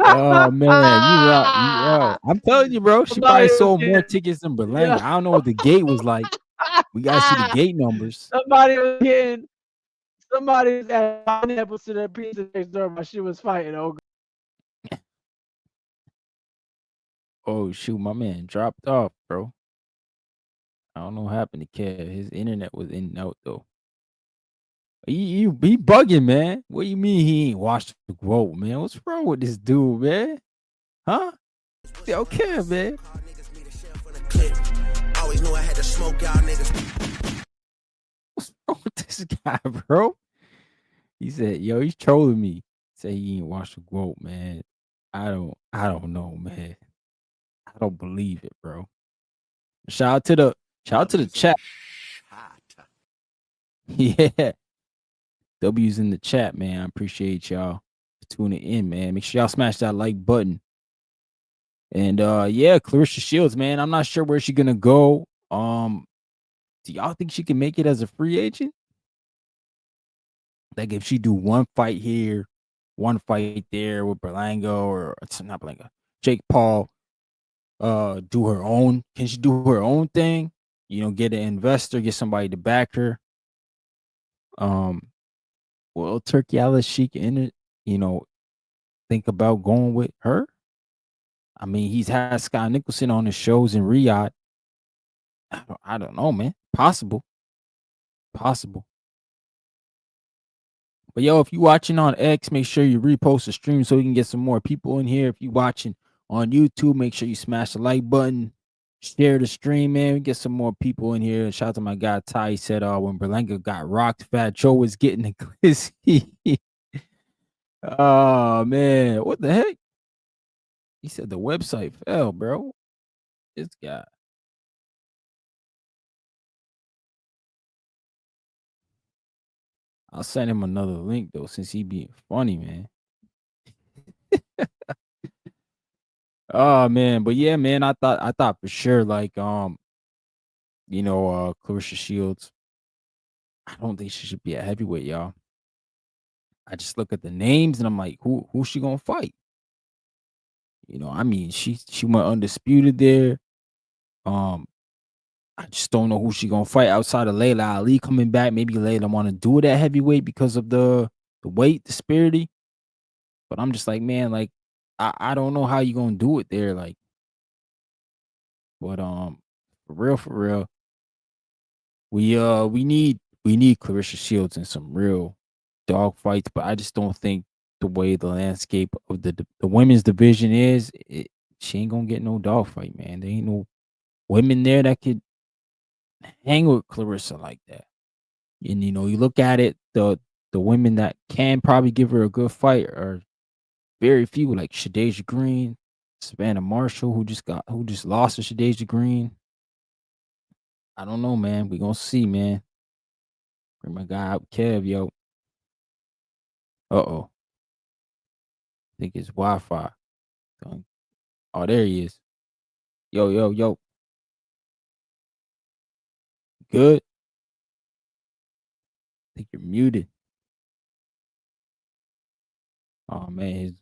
Oh man, you right. Yo, I'm telling you, bro. She probably Somebody was sold more getting, tickets than Berlanga. yeah. I don't know what the gate was like. We gotta see the gate numbers. Somebody was getting somebody was adding pineapples to their pizza next door while she was fighting. Oh, Oh shoot, my man dropped off, bro. I don't know what happened to Kev. His internet was in and out though. He bugging, man. What you mean he ain't watched the growth, man? What's wrong with this dude, man? Huh? Yo, Kev, man. Always knew I had to smoke y'all niggas. What's wrong with this guy, bro? He said, yo, he's trolling me. Say he ain't watched the growth, man. I don't know, man. I don't believe it, bro. Shout out to the chat. Yeah. W's in the chat, man. I appreciate y'all for tuning in, man. Make sure y'all smash that like button. And yeah, Claressa Shields, man. I'm not sure where she's gonna go. Do y'all think she can make it as a free agent? Like if she do one fight here, one fight there with Berlanga or it's not Berlanga, Jake Paul, do her own. Can she do her own thing? You know, get an investor, get somebody to back her. Will Turkey Alice Sheik in it, you know, think about going with her? I mean, he's had Scott Nicholson on his shows in Riyadh. I don't know, man. Possible. But yo, if you watching on X, make sure you repost the stream so we can get some more people in here. If you watching on YouTube, make sure you smash the like button, share the stream, man. We get some more people in here. Shout out to my guy Ty. He said, when Berlanga got rocked, Fat Joe was getting the glizzy. Oh man, what the heck? He said the website fell, bro. This guy. I'll send him another link though, since he being funny, man. Oh man, but yeah, man, I thought for sure, like, Claressa Shields. I don't think she should be a heavyweight, y'all. I just look at the names and I'm like, who's she gonna fight? You know, I mean, she went undisputed there. Um, I just don't know who she gonna fight outside of Layla Ali coming back. Maybe Layla want to do it at heavyweight because of the weight disparity. But I'm just like, man, like I don't know how you gonna do it there, like. But for real, we need Claressa Shields in some real dog fights. But I just don't think the way the landscape of the women's division is, she ain't gonna get no dog fight, man. There ain't no women there that could hang with Claressa like that. And you know, you look at it, the women that can probably give her a good fight are very few, like Shadeja Green, Savannah Marshall, who just lost to Shadeja Green. I don't know, man. We gonna see, man. Bring my guy up, Kev, yo. Uh-oh. Think it's Wi-Fi. Oh, there he is. Yo, yo, yo. Good? Think you're muted. Oh man, his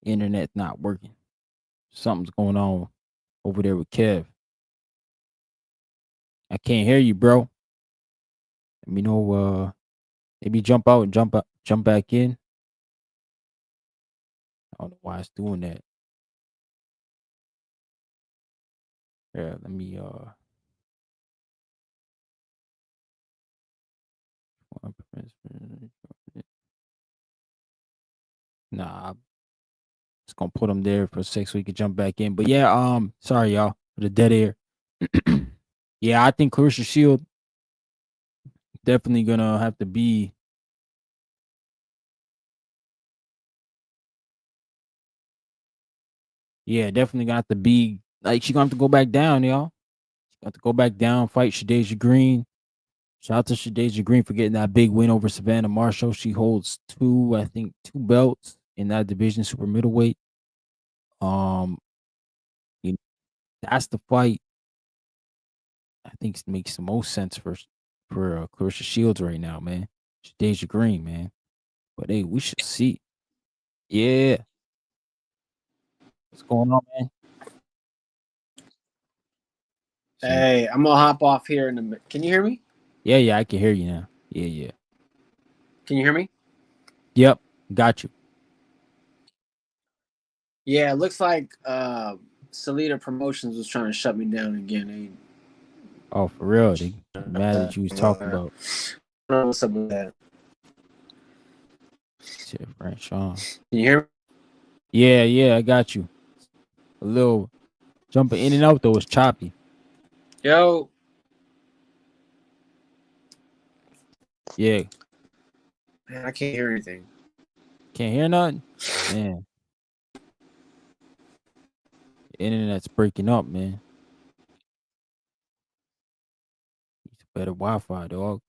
internet's not working. Something's going on over there with Kev. I can't hear you, bro. Let me know, maybe jump out and jump back in. I don't know why it's doing that. Yeah, let me nah, I'm just gonna put him there for a sec so he can jump back in. But yeah, sorry y'all for the dead air. Yeah, I think Claressa Shield definitely gonna have to be. Yeah, definitely gonna have to be like she's gonna have to go back down, y'all. She's Got to go back down, fight Shadeja Green. Shout out to Shadeja Green for getting that big win over Savannah Marshall. She holds two belts in that division, super middleweight. Um, you know, that's the fight I think makes the most sense for Claressa Shields right now, man. Shadeja Green, man. But hey, we should see. Yeah, what's going on, man? Hey, I'm gonna hop off here in a minute. Can you hear me? Yeah, I can hear you now. Yeah. Can you hear me? Yep, got you. Yeah, it looks like Salida Promotions was trying to shut me down again. Oh, for real? They mad that you was talking about I don't know what's up with that. shit, Frank Sean. Can you hear me? Yeah, I got you. A little jumping in and out though was choppy. Yo, Yeah, man, I can't hear anything. can't hear nothing. Man, internet's breaking up, man. Better Wi-Fi, dog.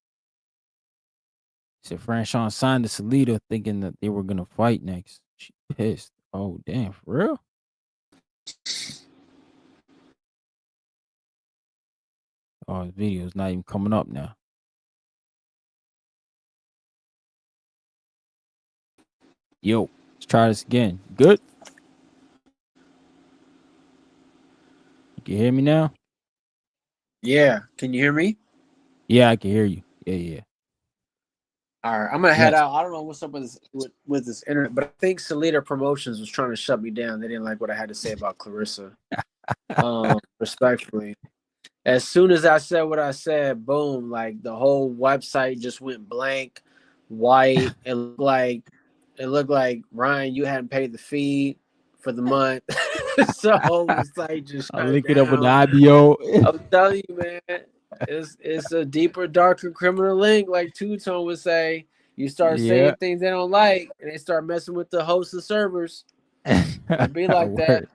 Said Franchon signed to Salida thinking that they were gonna fight next. She pissed. Oh damn, for real? Oh, the video's not even coming up now. Yo, let's try this again. Good? You can hear me now? Yeah, can you hear me? Yeah, I can hear you. Yeah. All right, I'm gonna head Yes. out. I don't know what's up with this internet, but I think Salida Promotions was trying to shut me down. They didn't like what I had to say about Claressa. Respectfully. As soon as I said what I said, boom, like the whole website just went blank, white. It looked like Ryan, you hadn't paid the fee for the month. So the site just I'll shut link it up with the down. IBO. I'm telling you, man, it's a deeper, darker criminal link, like Two Tone would say. You start Yeah. saying things they don't like, and they start messing with the hosts and servers. It'd be like that.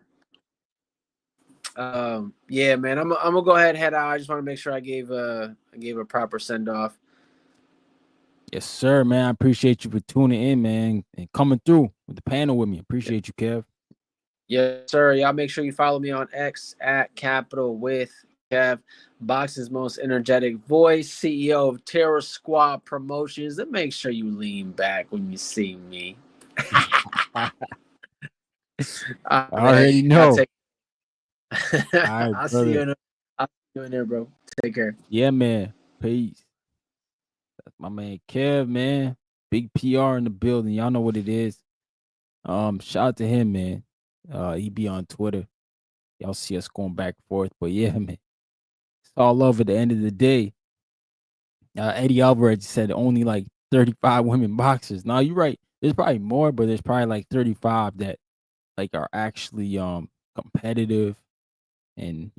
Word. Yeah, man. I'm gonna go ahead and head out. I just want to make sure I gave a proper send off. Yes, sir, man. I appreciate you for tuning in, man, and coming through with the panel with me. Appreciate you, Kev. Yes, sir. Y'all make sure you follow me on X at Capital with Kev, Boxing's most energetic voice, CEO of Terror Squad Promotions. And make sure you lean back when you see me. I already know. All right, I'll see brother. you in there, bro. Take care. Yeah, man. Peace. That's my man Kev, man. Big PR in the building. Y'all know what it is. Shout out to him, man. He be on Twitter. Y'all see us going back and forth. But yeah, man. It's all love at the end of the day. Eddie Alvarez said only like 35 women boxers. Now you're right. There's probably more, but there's probably like 35 that like are actually competitive and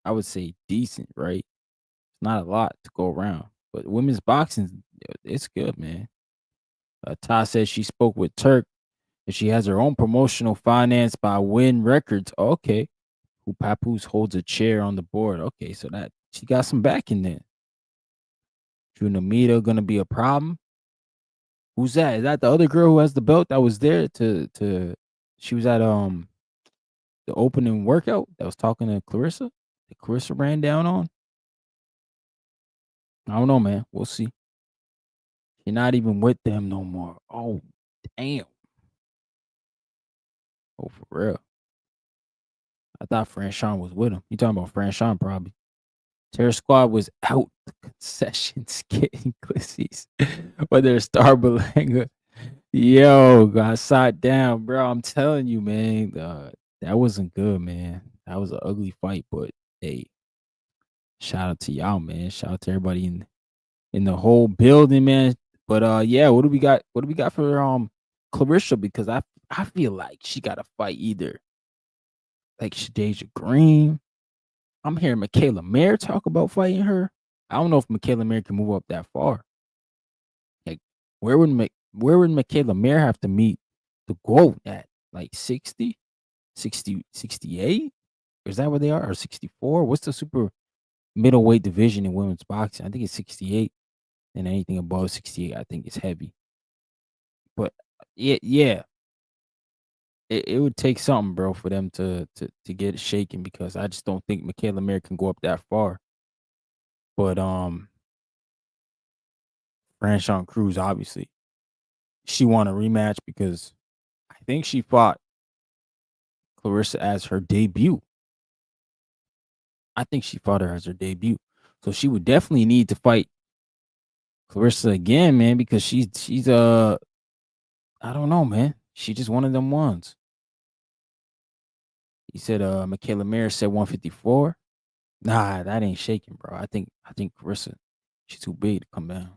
I would say decent, right? It's not a lot to go around. But women's boxing, it's good, man. Ty says she spoke with Turk and she has her own promotional finance by Win Records. Okay. Who Papoose holds a chair on the board. Okay, so that she got some backing there. Junamita gonna be a problem. Who's that? Is that the other girl who has the belt that was there to she was at the opening workout that was talking to Claressa? That Claressa ran down on? I don't know, man. We'll see. You're not even with them no more. Oh, damn. Oh, for real. I thought Franchon was with him. You talking about Franchon probably. Terror Squad was out the concessions getting clissies. Whether it's Star Belanga. Yo, got shot down, bro. I'm telling you, man. That wasn't good, man. That was an ugly fight, but hey, shout out to y'all, man. Shout out to everybody in the whole building, man. But yeah, what do we got? What do we got for Claressa? Because I feel like she got to fight either like Shadeja Green. I'm hearing Michaela Mayer talk about fighting her. I don't know if Michaela Mayer can move up that far. Like, where would Michaela Mayer have to meet the GOAT at? Like 60, 60, 68? Is that where they are? Or 64? What's the super? middleweight division in women's boxing. I think it's 68, and anything above 68, I think is heavy. But yeah, it would take something, bro, for them to get it shaken because I just don't think Michaela Mayer can go up that far. But Franchon Cruz, obviously, she won a rematch because I think she fought Claressa as her debut. I think she fought her as her debut. So she would definitely need to fight Claressa again, man, because she's I don't know, man. She just one of them ones. He said Michaela Mayer said 154. Nah, that ain't shaking, bro. I think Claressa, she's too big to come down.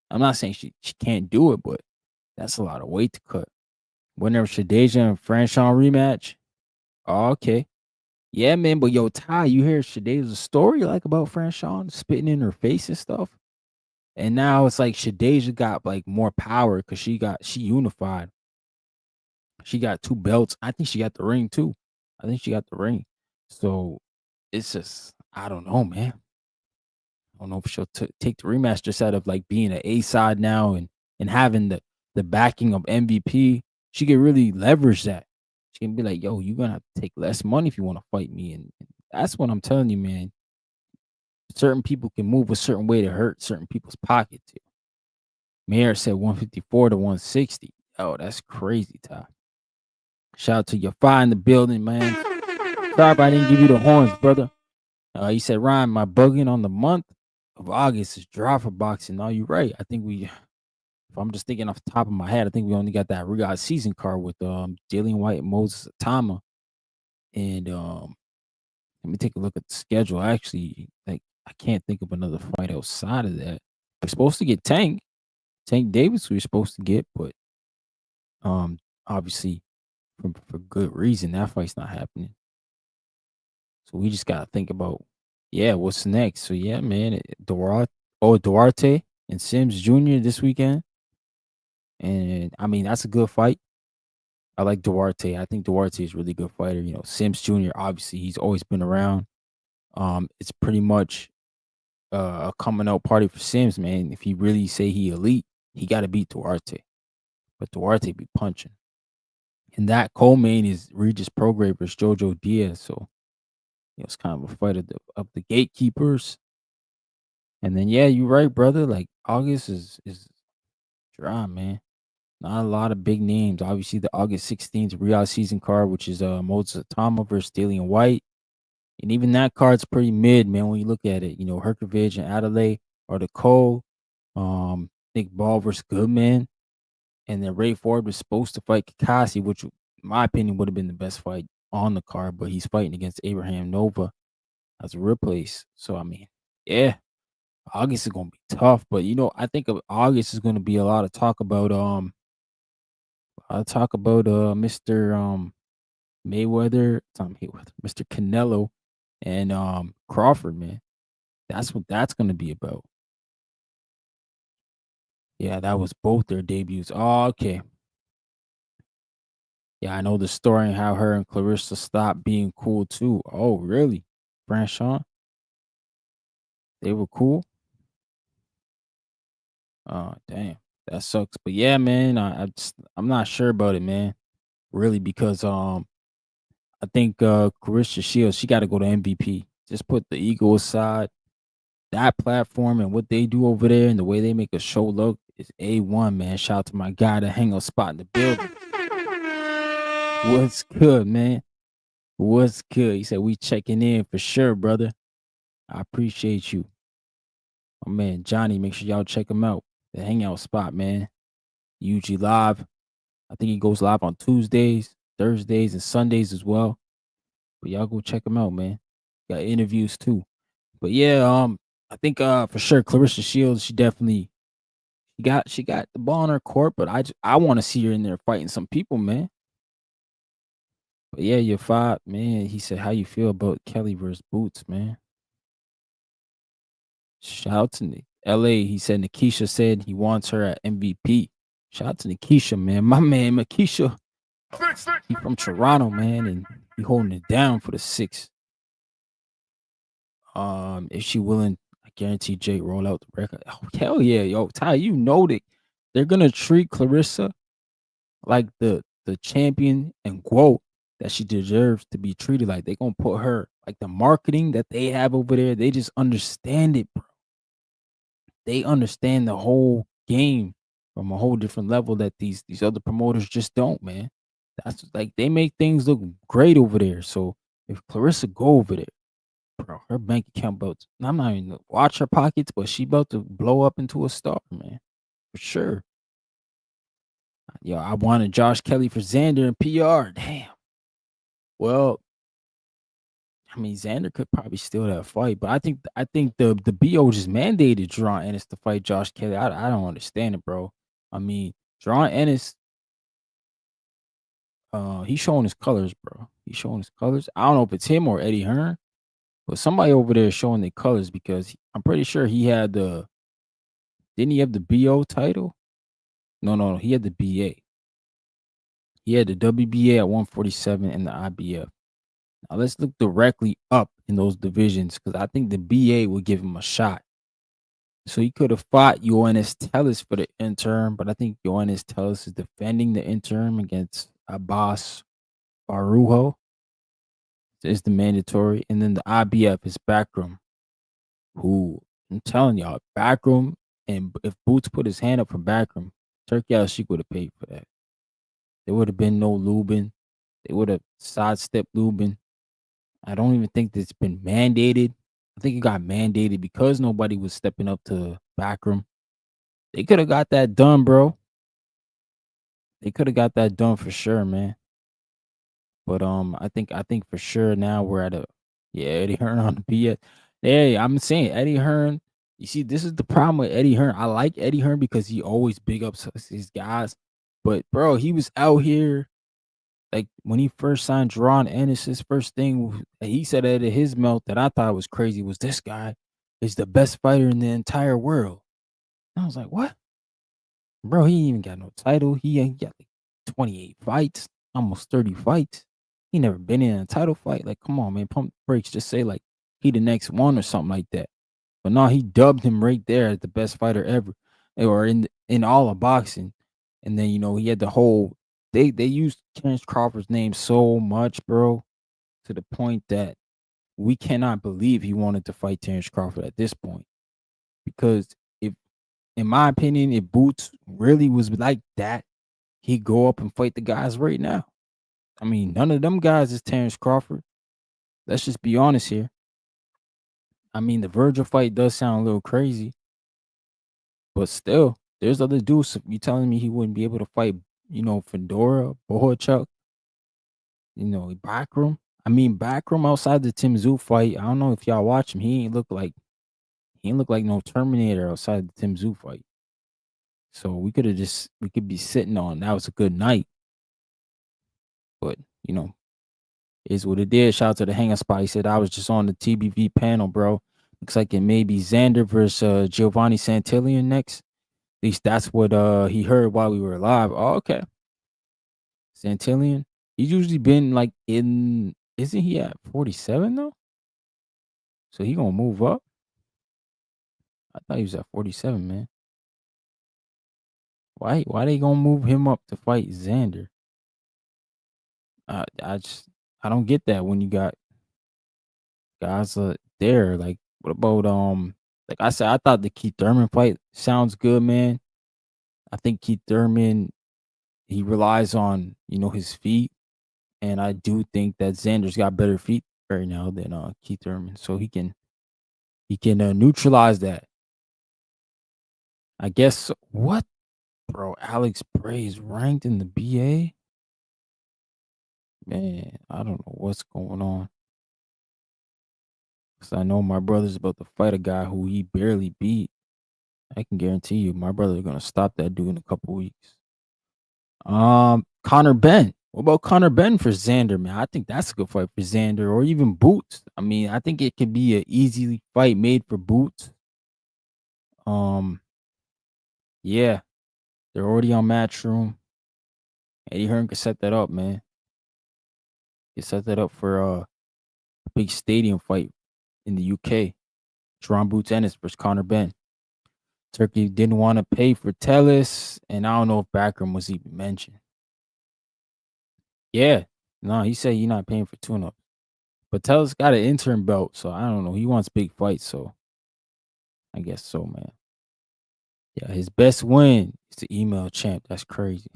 I'm not saying she can't do it, but that's a lot of weight to cut. Whenever Shadeja and Franchon rematch. Oh, okay. Yeah, man, but yo, Ty, you hear Shadeja's story like about Franchon spitting in her face and stuff? And now it's like Shadeja got like more power because she unified. She got 2 belts. I think she got the ring too. I think she got the ring. So it's just I don't know, man. I don't know if she'll take the rematch just out of like being an A side now and having the backing of MVP. She can really leverage that. She can be like, "Yo, you're gonna have to take less money if you want to fight me," and that's what I'm telling you, man. Certain people can move a certain way to hurt certain people's pockets. Mayor said 154 to 160. Oh, that's crazy, Ty. Shout out to your fire in the building, man. Sorry if I didn't give you the horns, brother. He said, Ryan, my bugging on the month of August is dry for boxing. No, you're right. I think if I'm just thinking off the top of my head, I think we only got that regot season card with Dillian White and Moses Atama. And let me take a look at the schedule. Actually, like I can't think of another fight outside of that. We're supposed to get Tank Davis. We're supposed to get, but obviously for good reason that fight's not happening. So we just gotta think about what's next. So yeah, man, Duarte and Sims Jr. this weekend, and I mean that's a good fight. I like Duarte. I think Duarte is a really good fighter. You know, Sims Jr. Obviously he's always been around. It's pretty much a coming out party for Sims, man. If he really say he elite, he got to beat Duarte. But Duarte be punching. And that co-main is Regis Prograis versus Jojo Diaz. So it's kind of a fight of the gatekeepers. And then you're right, brother. Like August is dry, man. Not a lot of big names. Obviously, the August 16th Real season card, which is Moses Atama versus Dillian White. And even that card's pretty mid, man, when you look at it. You know, Herkovich and Adelaide are the co. Nick Ball versus Goodman. And then Ray Ford was supposed to fight Kakashi, which, in my opinion, would have been the best fight on the card, but he's fighting against Abraham Nova as a replace. So, I mean, August is gonna be tough. But I think of August is gonna be a lot of talk about Mr. Mayweather, Tom Mayweather, Mr. Canelo, and Crawford, man. That's what that's gonna be about. Yeah, that was both their debuts. Oh, okay. Yeah, I know the story and how her and Claressa stopped being cool too. Oh, really? Franchon? They were cool? Oh, damn. That sucks. But yeah, man, I'm not sure about it, man. Really, because I think Claressa Shields, she gotta go to MVP. Just put the ego aside. That platform and what they do over there and the way they make a show look is A1, man. Shout out to my guy, the hangout spot in the building. What's good, man? What's good? He said we checking in for sure, brother. I appreciate you. Oh man, Johnny, make sure y'all check him out. The hangout spot, man. UG live. I think he goes live on Tuesdays, Thursdays, and Sundays as well. But y'all go check him out, man. Got interviews too. But I think for sure Claressa Shields, she got the ball in her court, but I want to see her in there fighting some people, man. But yeah, your five, man. He said, how you feel about Kelly versus Boots, man? Shout out to LA. He said Nikisha said he wants her at MVP. Shout out to Nikisha, man. My man, Nikisha. He from Toronto, man, and he holding it down for the 6. If she willing, I guarantee Jake roll out the record. Oh, hell yeah, yo, Ty, you know that they're gonna treat Clarissa like the champion and quote that she deserves to be treated like. They gonna put her like the marketing that they have over there. They just understand it, bro. They understand the whole game from a whole different level that these other promoters just don't, man. That's like they make things look great over there. So if Clarissa go over there, bro, her bank account about I'm not even gonna watch her pockets, but she about to blow up into a star, man. For sure. Yo, I wanted Josh Kelly for Xander and PR. Damn. Well, I mean, Xander could probably steal that fight, but I think the BO just mandated Jerron Ennis to fight Josh Kelly. I don't understand it, bro. I mean, Jerron Ennis, he's showing his colors, bro. He's showing his colors. I don't know if it's him or Eddie Hearn, but somebody over there is showing their colors because I'm pretty sure he had the didn't he have the BO title? No, he had the BA. He had the WBA at 147 and the IBF. Now let's look directly up in those divisions because I think the BA would give him a shot. So he could have fought Ioannis Tellis for the interim, but I think Ioannis Tellis is defending the interim against Abbas Barujo. Is the mandatory, and then the IBF is Backroom, who I'm telling y'all, Backroom, and if Boots put his hand up for Backroom, Turkey Al Sheik would have paid for that. There would have been no Lubin. They would have sidestepped Lubin. I don't even think that's been mandated. I think it got mandated because nobody was stepping up to Backroom. They could have got that done, bro. They could have got that done for sure, man. But I think for sure now we're at a Eddie Hearn on the BS. Hey, I'm saying Eddie Hearn. You see, this is the problem with Eddie Hearn. I like Eddie Hearn because he always big ups his guys. But bro, he was out here like when he first signed Jerron Ennis, his first thing that he said out of his mouth that I thought was crazy was this guy is the best fighter in the entire world. And I was like, what? Bro, he ain't even got no title. He ain't got like 28 fights, almost 30 fights. He never been in a title fight. Like, come on, man. Pump the brakes. Just say like he the next one or something like that. But no, he dubbed him right there as the best fighter ever, or in all of boxing. And then he had the whole they used Terrence Crawford's name so much, bro, to the point that we cannot believe he wanted to fight Terrence Crawford at this point. Because if, in my opinion, if Boots really was like that, he'd go up and fight the guys right now. I mean, none of them guys is Terrence Crawford. Let's just be honest here. I mean, the Virgil fight does sound a little crazy, but still, there's other dudes. You telling me he wouldn't be able to fight, Fedora, Bohachuk, Backroom? I mean, Backroom outside the Tim Tszyu fight, I don't know if y'all watch him. He ain't look like no Terminator outside the Tim Tszyu fight. So we could be sitting on that was a good night. But, is what it is. Shout out to the Hang Spot. He said I was just on the TBV panel, bro. Looks like it may be Xander versus Giovanni Santillan next. At least that's what he heard while we were live. Oh, okay. Santillan. He's usually been like isn't he at 47 though? So he gonna move up? I thought he was at 47, man. Why they gonna move him up to fight Xander? I don't get that when you got guys there. Like, what about like I said, I thought the Keith Thurman fight sounds good, man. I think Keith Thurman he relies on his feet, and I do think that Xander's got better feet right now than Keith Thurman, so he can neutralize that. I guess what, bro? Alex Bray's ranked in the BA. Man, I don't know what's going on. Cause I know my brother's about to fight a guy who he barely beat. I can guarantee you, my brother's gonna stop that dude in a couple weeks. Connor Ben. What about Connor Ben for Xander, man? I think that's a good fight for Xander, or even Boots. I mean, I think it could be an easy fight made for Boots. Yeah, they're already on Matchroom. Eddie Hearn could set that up, man. He set that up for a big stadium fight in the UK. Jerome Boots Ennis versus Conor Ben. Turkey didn't want to pay for Tellis, and I don't know if Backroom was even mentioned. Yeah, no, he said you're not paying for tune-up. But Tellis got an interim belt, so I don't know. He wants big fights, so I guess so, man. Yeah, his best win is the email champ. That's crazy.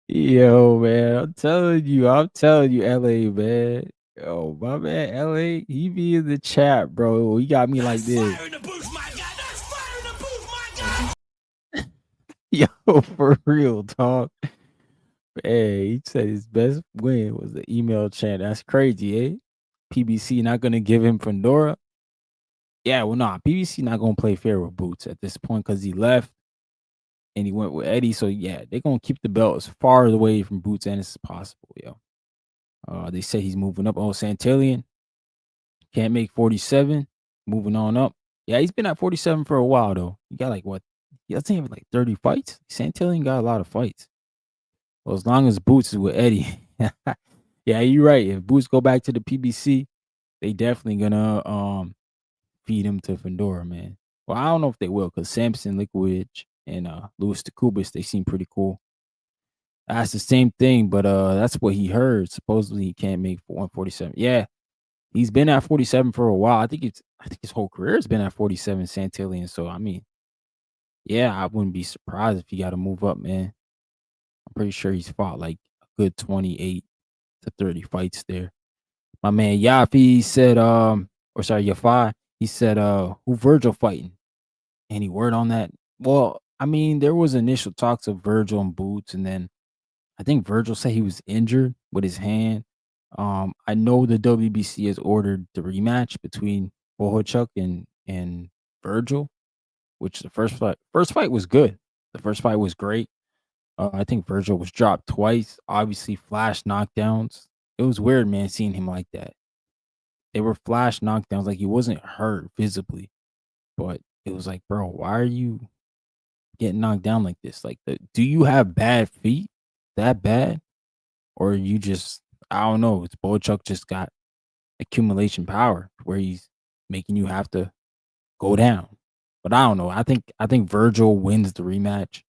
Yo, man, I'm telling you, LA, man. Yo, my man, LA, he be in the chat, bro. He got me like this. Fire in the booth, my guy. That's fire in the booth, my guy. Yo, for real, dog. Hey, he said his best win was the email chant. That's crazy, eh? PBC not gonna give him Pandora. Yeah, well, nah, PBC not gonna play fair with Boots at this point because he left and he went with Eddie. So yeah, they're gonna keep the belt as far away from Boots Ennis as possible, yo. They say he's moving up. Oh, Santillian can't make 47. Moving on up. Yeah, he's been at 47 for a while though. He got like what? He doesn't have like 30 fights. Santillian got a lot of fights. Well, as long as Boots is with Eddie. Yeah, you're right. If Boots go back to the PBC, they definitely gonna feed him to Fedora, man. Well, I don't know if they will, because Samson, Liquid, and Louis Takubis, they seem pretty cool. That's the same thing, but that's what he heard. Supposedly he can't make 147. Yeah, he's been at 47 for a while. I think his whole career has been at 47, Santillian. So I mean, yeah, I wouldn't be surprised if he got to move up, man. I'm pretty sure he's fought like a good 28 to 30 fights there. My man Yafi said, or sorry, Yafi, he said, who Virgil fighting? Any word on that? Well, I mean, there was initial talks of Virgil and Boots, and then I think Virgil said he was injured with his hand. I know the WBC has ordered the rematch between Bohachuk and Virgil, which the first fight was good. The first fight was great. I think Virgil was dropped twice. Obviously, flash knockdowns. It was weird, man, seeing him like that. They were flash knockdowns, like he wasn't hurt visibly, but it was like, bro, why are you getting knocked down like this? Like, do you have bad feet that bad, or you just I don't know? It's Bochuk just got accumulation power where he's making you have to go down. But I don't know. I think Virgil wins the rematch.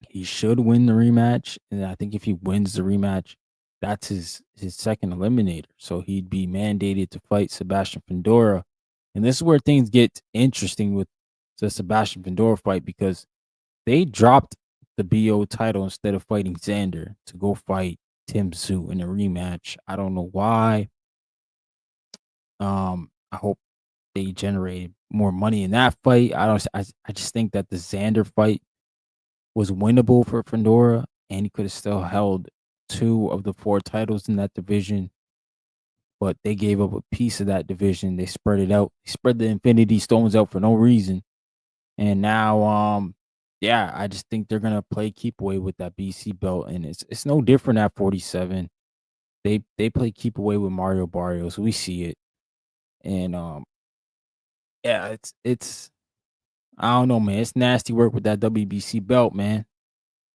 He should win the rematch, and I think if he wins the rematch, that's his second eliminator. So he'd be mandated to fight Sebastian Fundora, and this is where things get interesting with the Sebastian Fundora fight because they dropped the BO title instead of fighting Xander to go fight Tim Tszyu in a rematch. I don't know why. I hope they generated more money in that fight. I just think that the Xander fight was winnable for Fundora, and he could have still held 2 of the 4 titles in that division. But they gave up a piece of that division. They spread it out. They spread the Infinity Stones out for no reason. And now, yeah, I just think they're gonna play keep away with that BC belt, and it's no different at 47. They play keep away with Mario Barrios. We see it, and yeah, it's I don't know, man. It's nasty work with that WBC belt, man.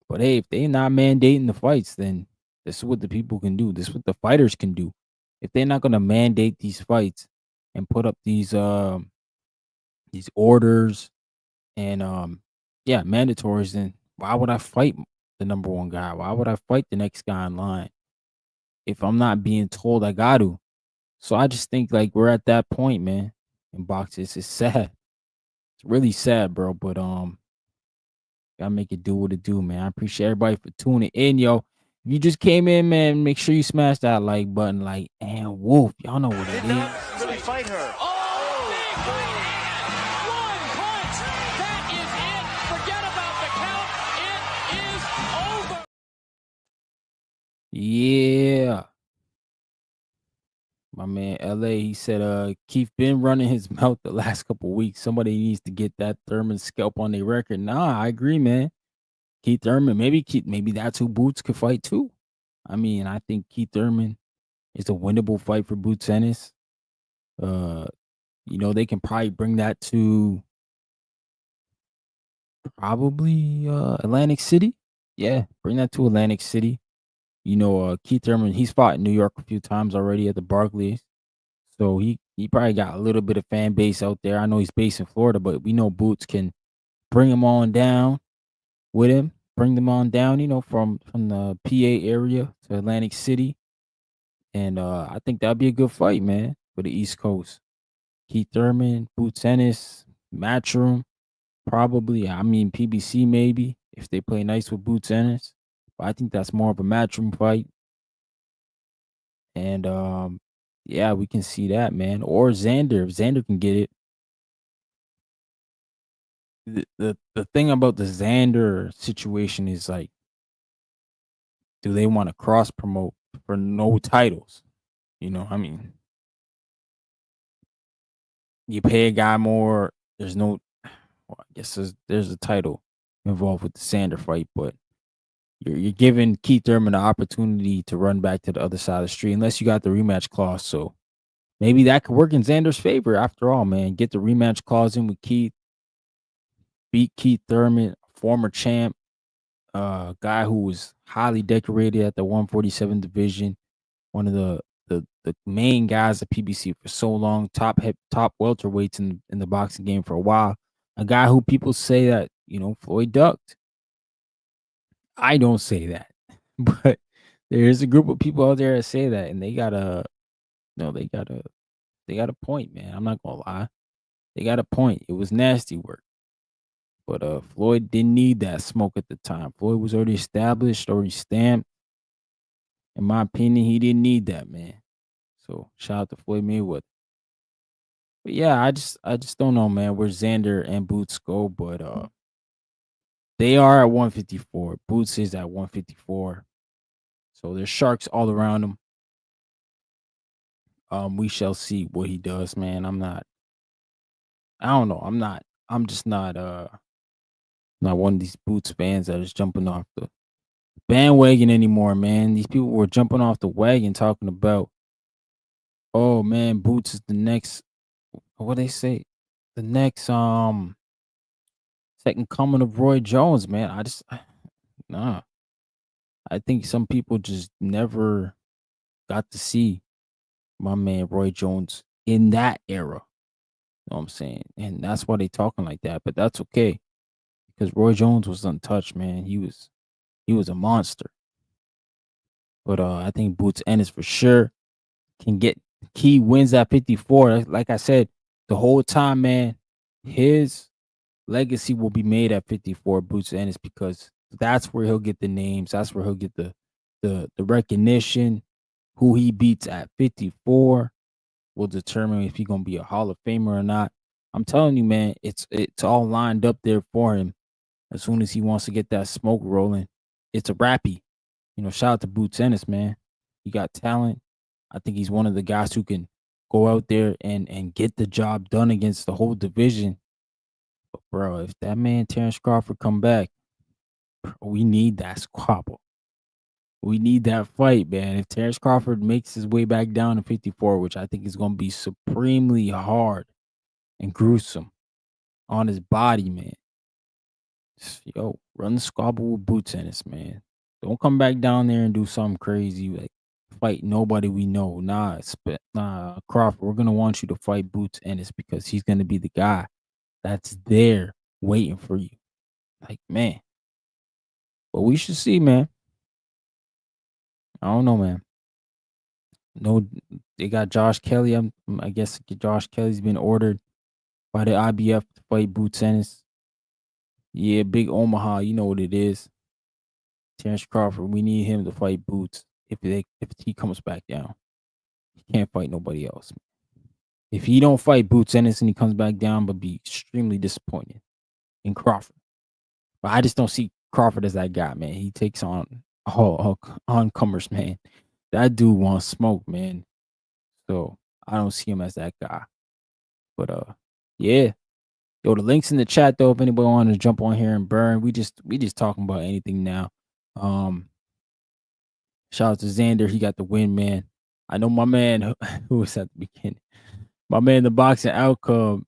But hey, if they not mandating the fights, then this is what the people can do. This is what the fighters can do. If they're not gonna mandate these fights and put up these orders and yeah, mandatories, then why would I fight the number one guy? Why would I fight the next guy in line if I'm not being told I got to? So I just think like we're at that point, man. In boxing, it's sad. It's really sad, bro. But gotta make it do what it do, man. I appreciate everybody for tuning in, yo. If you just came in, man, make sure you smash that like button, like and Wolf. Y'all know what it Did not is. really fight her. Oh, big right hand. One punch. That is it. Forget about the count. It is over. Yeah. My man LA, he said Keith been running his mouth the last couple weeks. Somebody needs to get that Thurman scalp on their record. Nah, I agree, man. Keith Thurman, maybe that's who Boots could fight too. I mean, I think Keith Thurman is a winnable fight for Boots Ennis. They can probably bring that to probably Atlantic City. Yeah, bring that to Atlantic City. Keith Thurman, he's fought in New York a few times already at the Barclays. So he probably got a little bit of fan base out there. I know he's based in Florida, but we know Boots can bring him on down with him, bring them on down, from the PA area to Atlantic City. And I think that'd be a good fight, man, for the East Coast. Keith Thurman, Boots Ennis, Matchroom, probably. I mean, PBC maybe if they play nice with Boots Ennis. But I think that's more of a Matchroom fight. And yeah, we can see that, man. Or Xander, if Xander can get it. The thing about the Xander situation is like, do they want to cross promote for no titles? I mean, you pay a guy more. There's no, well, I guess there's a title involved with the Xander fight, but you're giving Keith Thurman the opportunity to run back to the other side of the street, unless you got the rematch clause. So maybe that could work in Xander's favor after all, man. Get the rematch clause in with Keith, beat Keith Thurman, former champ, guy who was highly decorated at the 147 division, one of the main guys at PBC for so long, top welterweights in the boxing game for a while. A guy who people say that Floyd ducked. I don't say that, but there's a group of people out there that say that, and they got a no, they got a point, man. I'm not gonna lie, they got a point. It was nasty work, but Floyd didn't need that smoke at the time. Floyd was already established, already stamped. In my opinion, he didn't need that, man. So shout out to Floyd Mayweather. But yeah, I just don't know, man, where Xander and Boots go, but they are at 154. Boots is at 154. So there's sharks all around him. We shall see what he does, man. I don't know. I'm just not one of these Boots fans that is jumping off the bandwagon anymore, man. These people were jumping off the wagon talking about, oh man, Boots is the next, what they say? The next second coming of Roy Jones, man. Nah. I think some people just never got to see my man Roy Jones in that era. You know what I'm saying? And that's why they talking like that. But that's okay. Because Roy Jones was untouched, man. He was a monster. But I think Boots Ennis for sure can get key wins at 54. Like I said, the whole time, man, his legacy will be made at 54, Boots Ennis, because that's where he'll get the names. That's where he'll get the recognition. Who he beats at 54 will determine if he's gonna be a Hall of Famer or not. I'm telling you, man, it's all lined up there for him. As soon as he wants to get that smoke rolling, it's a rappy. Shout out to Boots Ennis, man. He got talent. I think he's one of the guys who can go out there and get the job done against the whole division. But bro, if that man Terrence Crawford come back, we need that squabble. We need that fight, man. If Terrence Crawford makes his way back down to 54, which I think is going to be supremely hard and gruesome on his body, man. Yo, run the squabble with Boots Ennis, man. Don't come back down there and do something crazy like fight nobody we know. Nah, Crawford, we're gonna want you to fight Boots Ennis because he's gonna be the guy that's there waiting for you. Like, man. But we should see, man. I don't know, man. No, they got Josh Kelly. I guess Josh Kelly's been ordered by the IBF to fight Boots Ennis. Yeah, big Omaha, you know what it is. Terrence Crawford, we need him to fight Boots if he comes back down. He can't fight nobody else. If he don't fight Boots Ennis and he comes back down, but be extremely disappointed in Crawford. But I just don't see Crawford as that guy, man. He takes on all oncomers, man. That dude wants smoke, man. So I don't see him as that guy. But yeah. Yo, the link's in the chat though. If anybody wanted to jump on here and burn, we just talking about anything now. Shout out to Xander, he got the win, man. I know my man who was at the beginning. My man, the boxing outcome.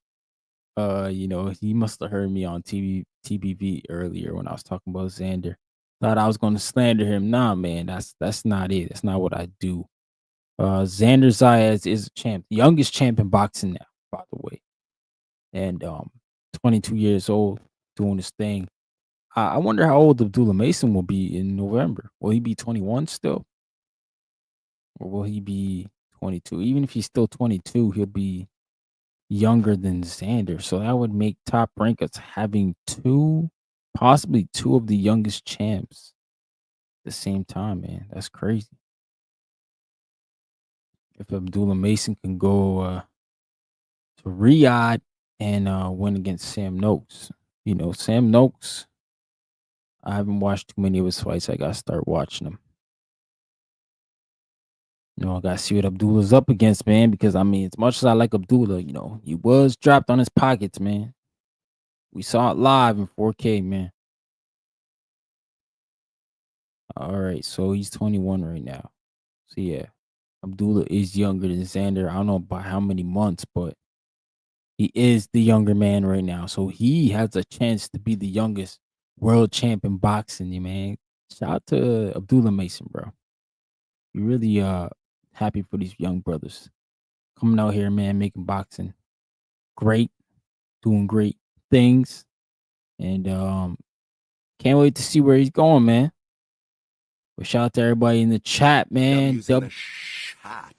He must have heard me on TBV earlier when I was talking about Xander. Thought I was gonna slander him. Nah, man, that's not it. That's not what I do. Xander Zayas is a champ, youngest champ in boxing now, by the way, and 22 years old, doing his thing. I wonder how old Abdullah Mason will be in November. Will he be 21 still, or will he be 22? Even if he's still 22, he'll be younger than Xander. So that would make Top Rank us having possibly two of the youngest champs at the same time, man. That's crazy. If Abdullah Mason can go to Riyadh and win against Sam Noakes. You know, Sam Noakes, I haven't watched too many of his fights. I gotta start watching them. You know, I gotta see what Abdullah's up against, man, because I mean, as much as I like Abdullah, you know, he was dropped on his pockets, man. We saw it live in 4K, man. All right, so he's 21 right now. So yeah, Abdullah is younger than Xander. I don't know by how many months, but he is the younger man right now. So he has a chance to be the youngest world champ in boxing, man. Shout out to Abdullah Mason, bro. You really happy for these young brothers coming out here, man, making boxing great, doing great things. And can't wait to see where he's going, man. But shout out to everybody in the chat, man. W's in the shot.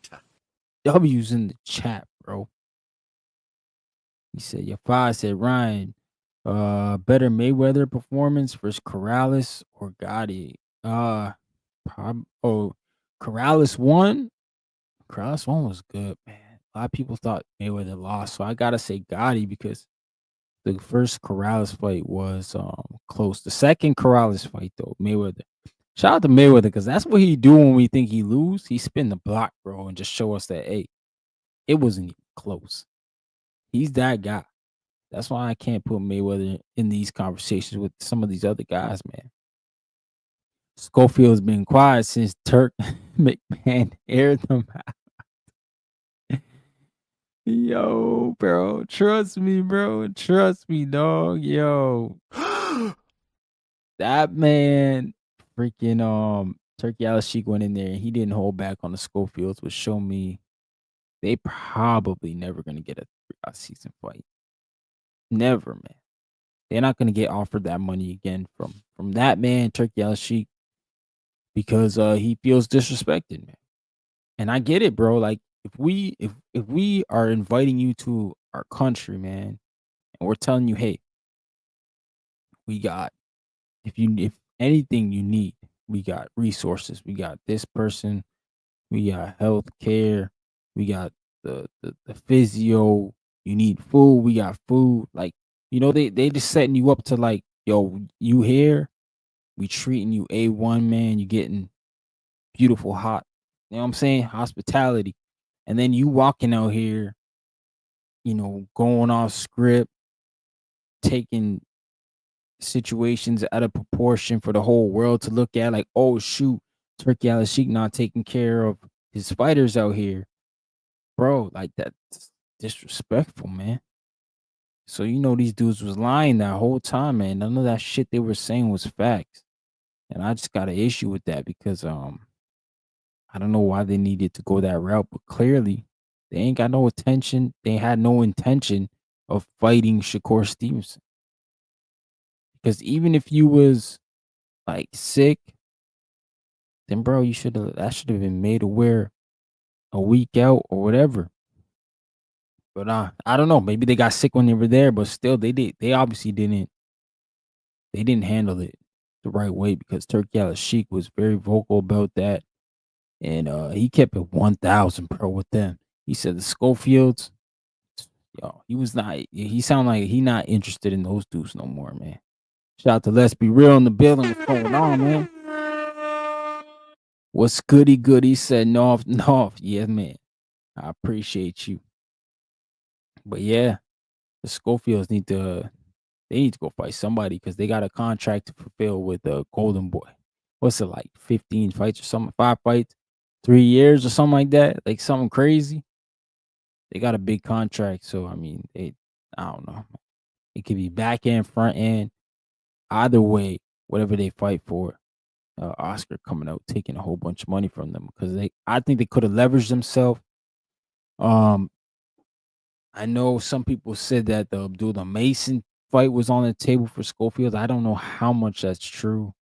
W's in the chat, bro. He said, your father said, Ryan, better Mayweather performance versus Corrales or Gotti? Corrales won. Corrales won was good, man. A lot of people thought Mayweather lost, so I gotta say Gotti because the first Corrales fight was close. The second Corrales fight, though, Mayweather. Shout out to Mayweather because that's what he do when we think he lose. He spin the block, bro, and just show us that hey, it wasn't even close. He's that guy. That's why I can't put Mayweather in these conversations with some of these other guys, man. Schofield's been quiet since Turk McMahon aired them out. Yo, bro. Trust me, bro. Trust me, dog. Yo. That man freaking Turkey Al-Sheik went in there and he didn't hold back on the Schofields, which show me they probably never gonna get a season fight. Never, man. They're not gonna get offered that money again from that man, Turkey Al-Sheik, because he feels disrespected, man. And I get it, bro. Like if we are inviting you to our country, man, and we're telling you, hey, we got if anything you need, we got resources. We got this person, we got health care, we got the physio, you need food, we got food. Like, you know, they just setting you up to like, yo, you here, we treating you A1, man, you getting beautiful hot. You know what I'm saying? Hospitality. And then you walking out here, you know, going off script, taking situations out of proportion for the whole world to look at, like, oh shoot, Turkey Al-Sheik not taking care of his fighters out here. Bro, like that's disrespectful, man. So you know these dudes was lying that whole time, man. None of that shit they were saying was facts. And I just got an issue with that because I don't know why they needed to go that route, but clearly they ain't got no attention. They had no intention of fighting Shakur Stevenson. Because even if you was like sick, then bro, that should have been made aware a week out or whatever. But I don't know. Maybe they got sick when they were there, but still they obviously didn't handle it the right way because Turkey Al-Sheik was very vocal about that. And he kept it 1,000, bro, with them. He said the Schofields, yo, he sound like he not interested in those dudes no more, man. Shout out to Let's Be Real in the building. What's going on, man? What's goody good? He said no. Yeah, man. I appreciate you. But yeah, the Schofields need to go fight somebody because they got a contract to fulfill with the Golden Boy. What's it like? 15 fights or something, 5 fights, 3 years or something like that. Like something crazy. They got a big contract, so I mean, I don't know. It could be back end, front end, either way, whatever they fight for, Oscar coming out taking a whole bunch of money from them because I think they could have leveraged themselves. Um, I know some people said that the Abdullah Mason fight was on the table for Schofield. I don't know how much that's true.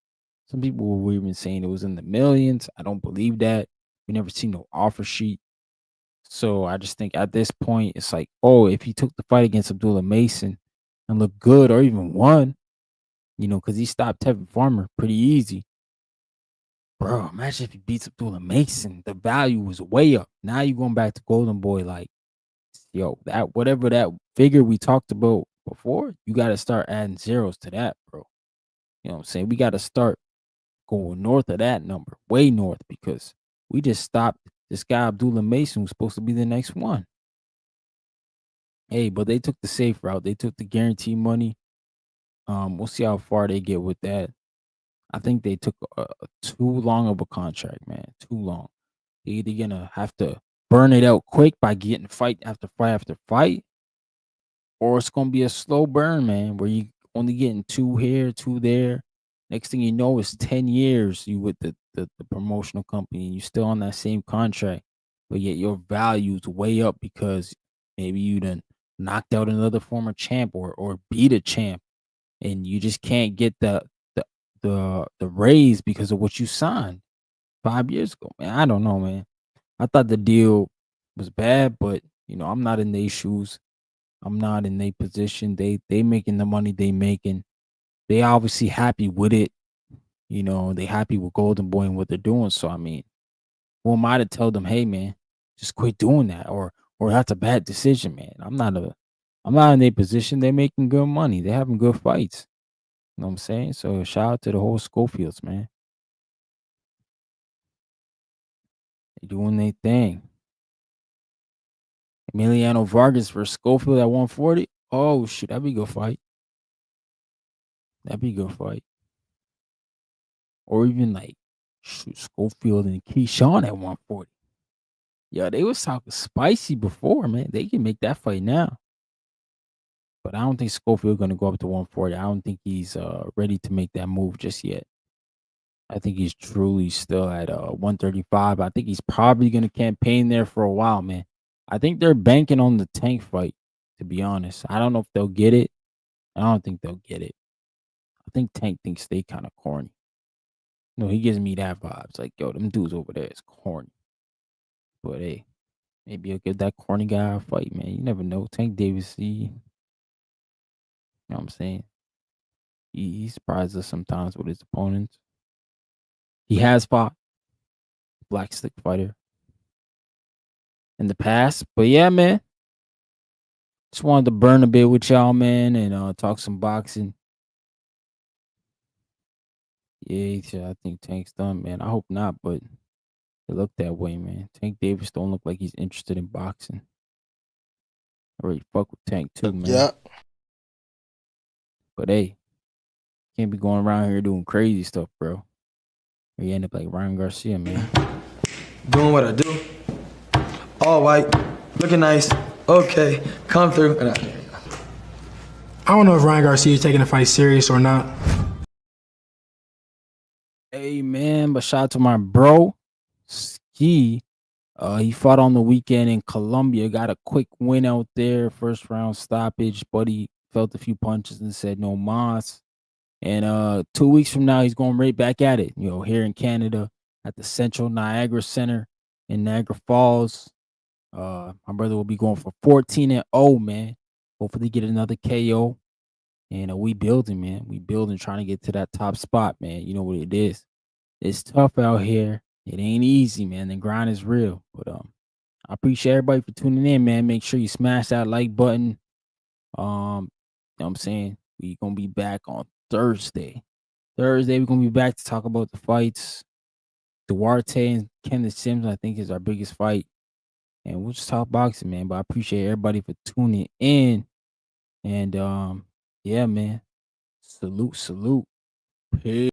Some people were even saying it was in the millions. I don't believe that. We never seen no offer sheet. So I just think at this point, it's like, oh, if he took the fight against Abdullah Mason and looked good or even won, because he stopped Tevin Farmer pretty easy. Bro, imagine if he beats Abdullah Mason. The value was way up. Now you're going back to Golden Boy, like, yo, that whatever that figure we talked about before, you got to start adding zeros to that, bro. You know what I'm saying? We got to start going north of that number, way north, because we just stopped this guy Abdullah Mason was supposed to be the next one. Hey, but they took the safe route. They took the guarantee money. We'll see how far they get with that. I think they took too long of a contract, man. Too long. They're either gonna have to burn it out quick by getting fight after fight after fight, or it's gonna be a slow burn, man, where you only getting 2 here, 2 there. Next thing you know, it's 10 years you with the promotional company and you still on that same contract, but yet your value's way up because maybe you done knocked out another former champ or beat a champ and you just can't get the the raise because of what you signed 5 years ago. Man, I don't know, man. I thought the deal was bad, but I'm not in their shoes. I'm not in their position. They making the money they making. They obviously happy with it. They happy with Golden Boy and what they're doing. So I mean, who am I to tell them, hey man, just quit doing that or that's a bad decision, man. I'm not in their position. They're making good money. They're having good fights. You know what I'm saying? So shout out to the whole Schofields, man. They doing their thing. Emiliano Vargas versus Schofield at 140. Oh shoot, that'd be a good fight. That'd be a good fight. Or even like Schofield and Keyshawn at 140. Yeah, they was talking spicy before, man. They can make that fight now. But I don't think Schofield gonna go up to 140. I don't think he's ready to make that move just yet. I think he's truly still at 135. I think he's probably gonna campaign there for a while, man. I think they're banking on the Tank fight, to be honest. I don't know if they'll get it. I don't think they'll get it. I think Tank thinks they kind of corny. No, he gives me that vibes. Like, yo, them dudes over there is corny. But hey, maybe he'll give that corny guy a fight, man. You never know. Tank Davis, you know what I'm saying? He surprises us sometimes with his opponents. He has fought black stick fighter in the past. But yeah, man. Just wanted to burn a bit with y'all, man, and talk some boxing. Yeah, I think Tank's done, man. I hope not, but it looked that way, man. Tank Davis don't look like he's interested in boxing. I already fuck with Tank too, man. Yeah. But hey, can't be going around here doing crazy stuff, bro. Or you end up like Ryan Garcia, man. Doing what I do. All white, looking nice. Okay, come through. I don't know if Ryan Garcia is taking the fight serious or not. Hey, man, but shout out to my bro, Ski. He fought on the weekend in Colombia. Got a quick win out there. First round stoppage. Buddy felt a few punches and said no mas. And 2 weeks from now, he's going right back at it. Here in Canada at the Central Niagara Center in Niagara Falls. My brother will be going for 14-0, man. Hopefully get another KO. And we building, man. We building, trying to get to that top spot, man. You know what it is. It's tough out here. It ain't easy, man. The grind is real. But I appreciate everybody for tuning in, man. Make sure you smash that like button. You know what I'm saying? We gonna be back on Thursday. We're gonna be back to talk about the fights. Duarte and Kenneth Sims, I think, is our biggest fight. And we'll just talk boxing, man. But I appreciate everybody for tuning in. And yeah, man. Salute. Peace.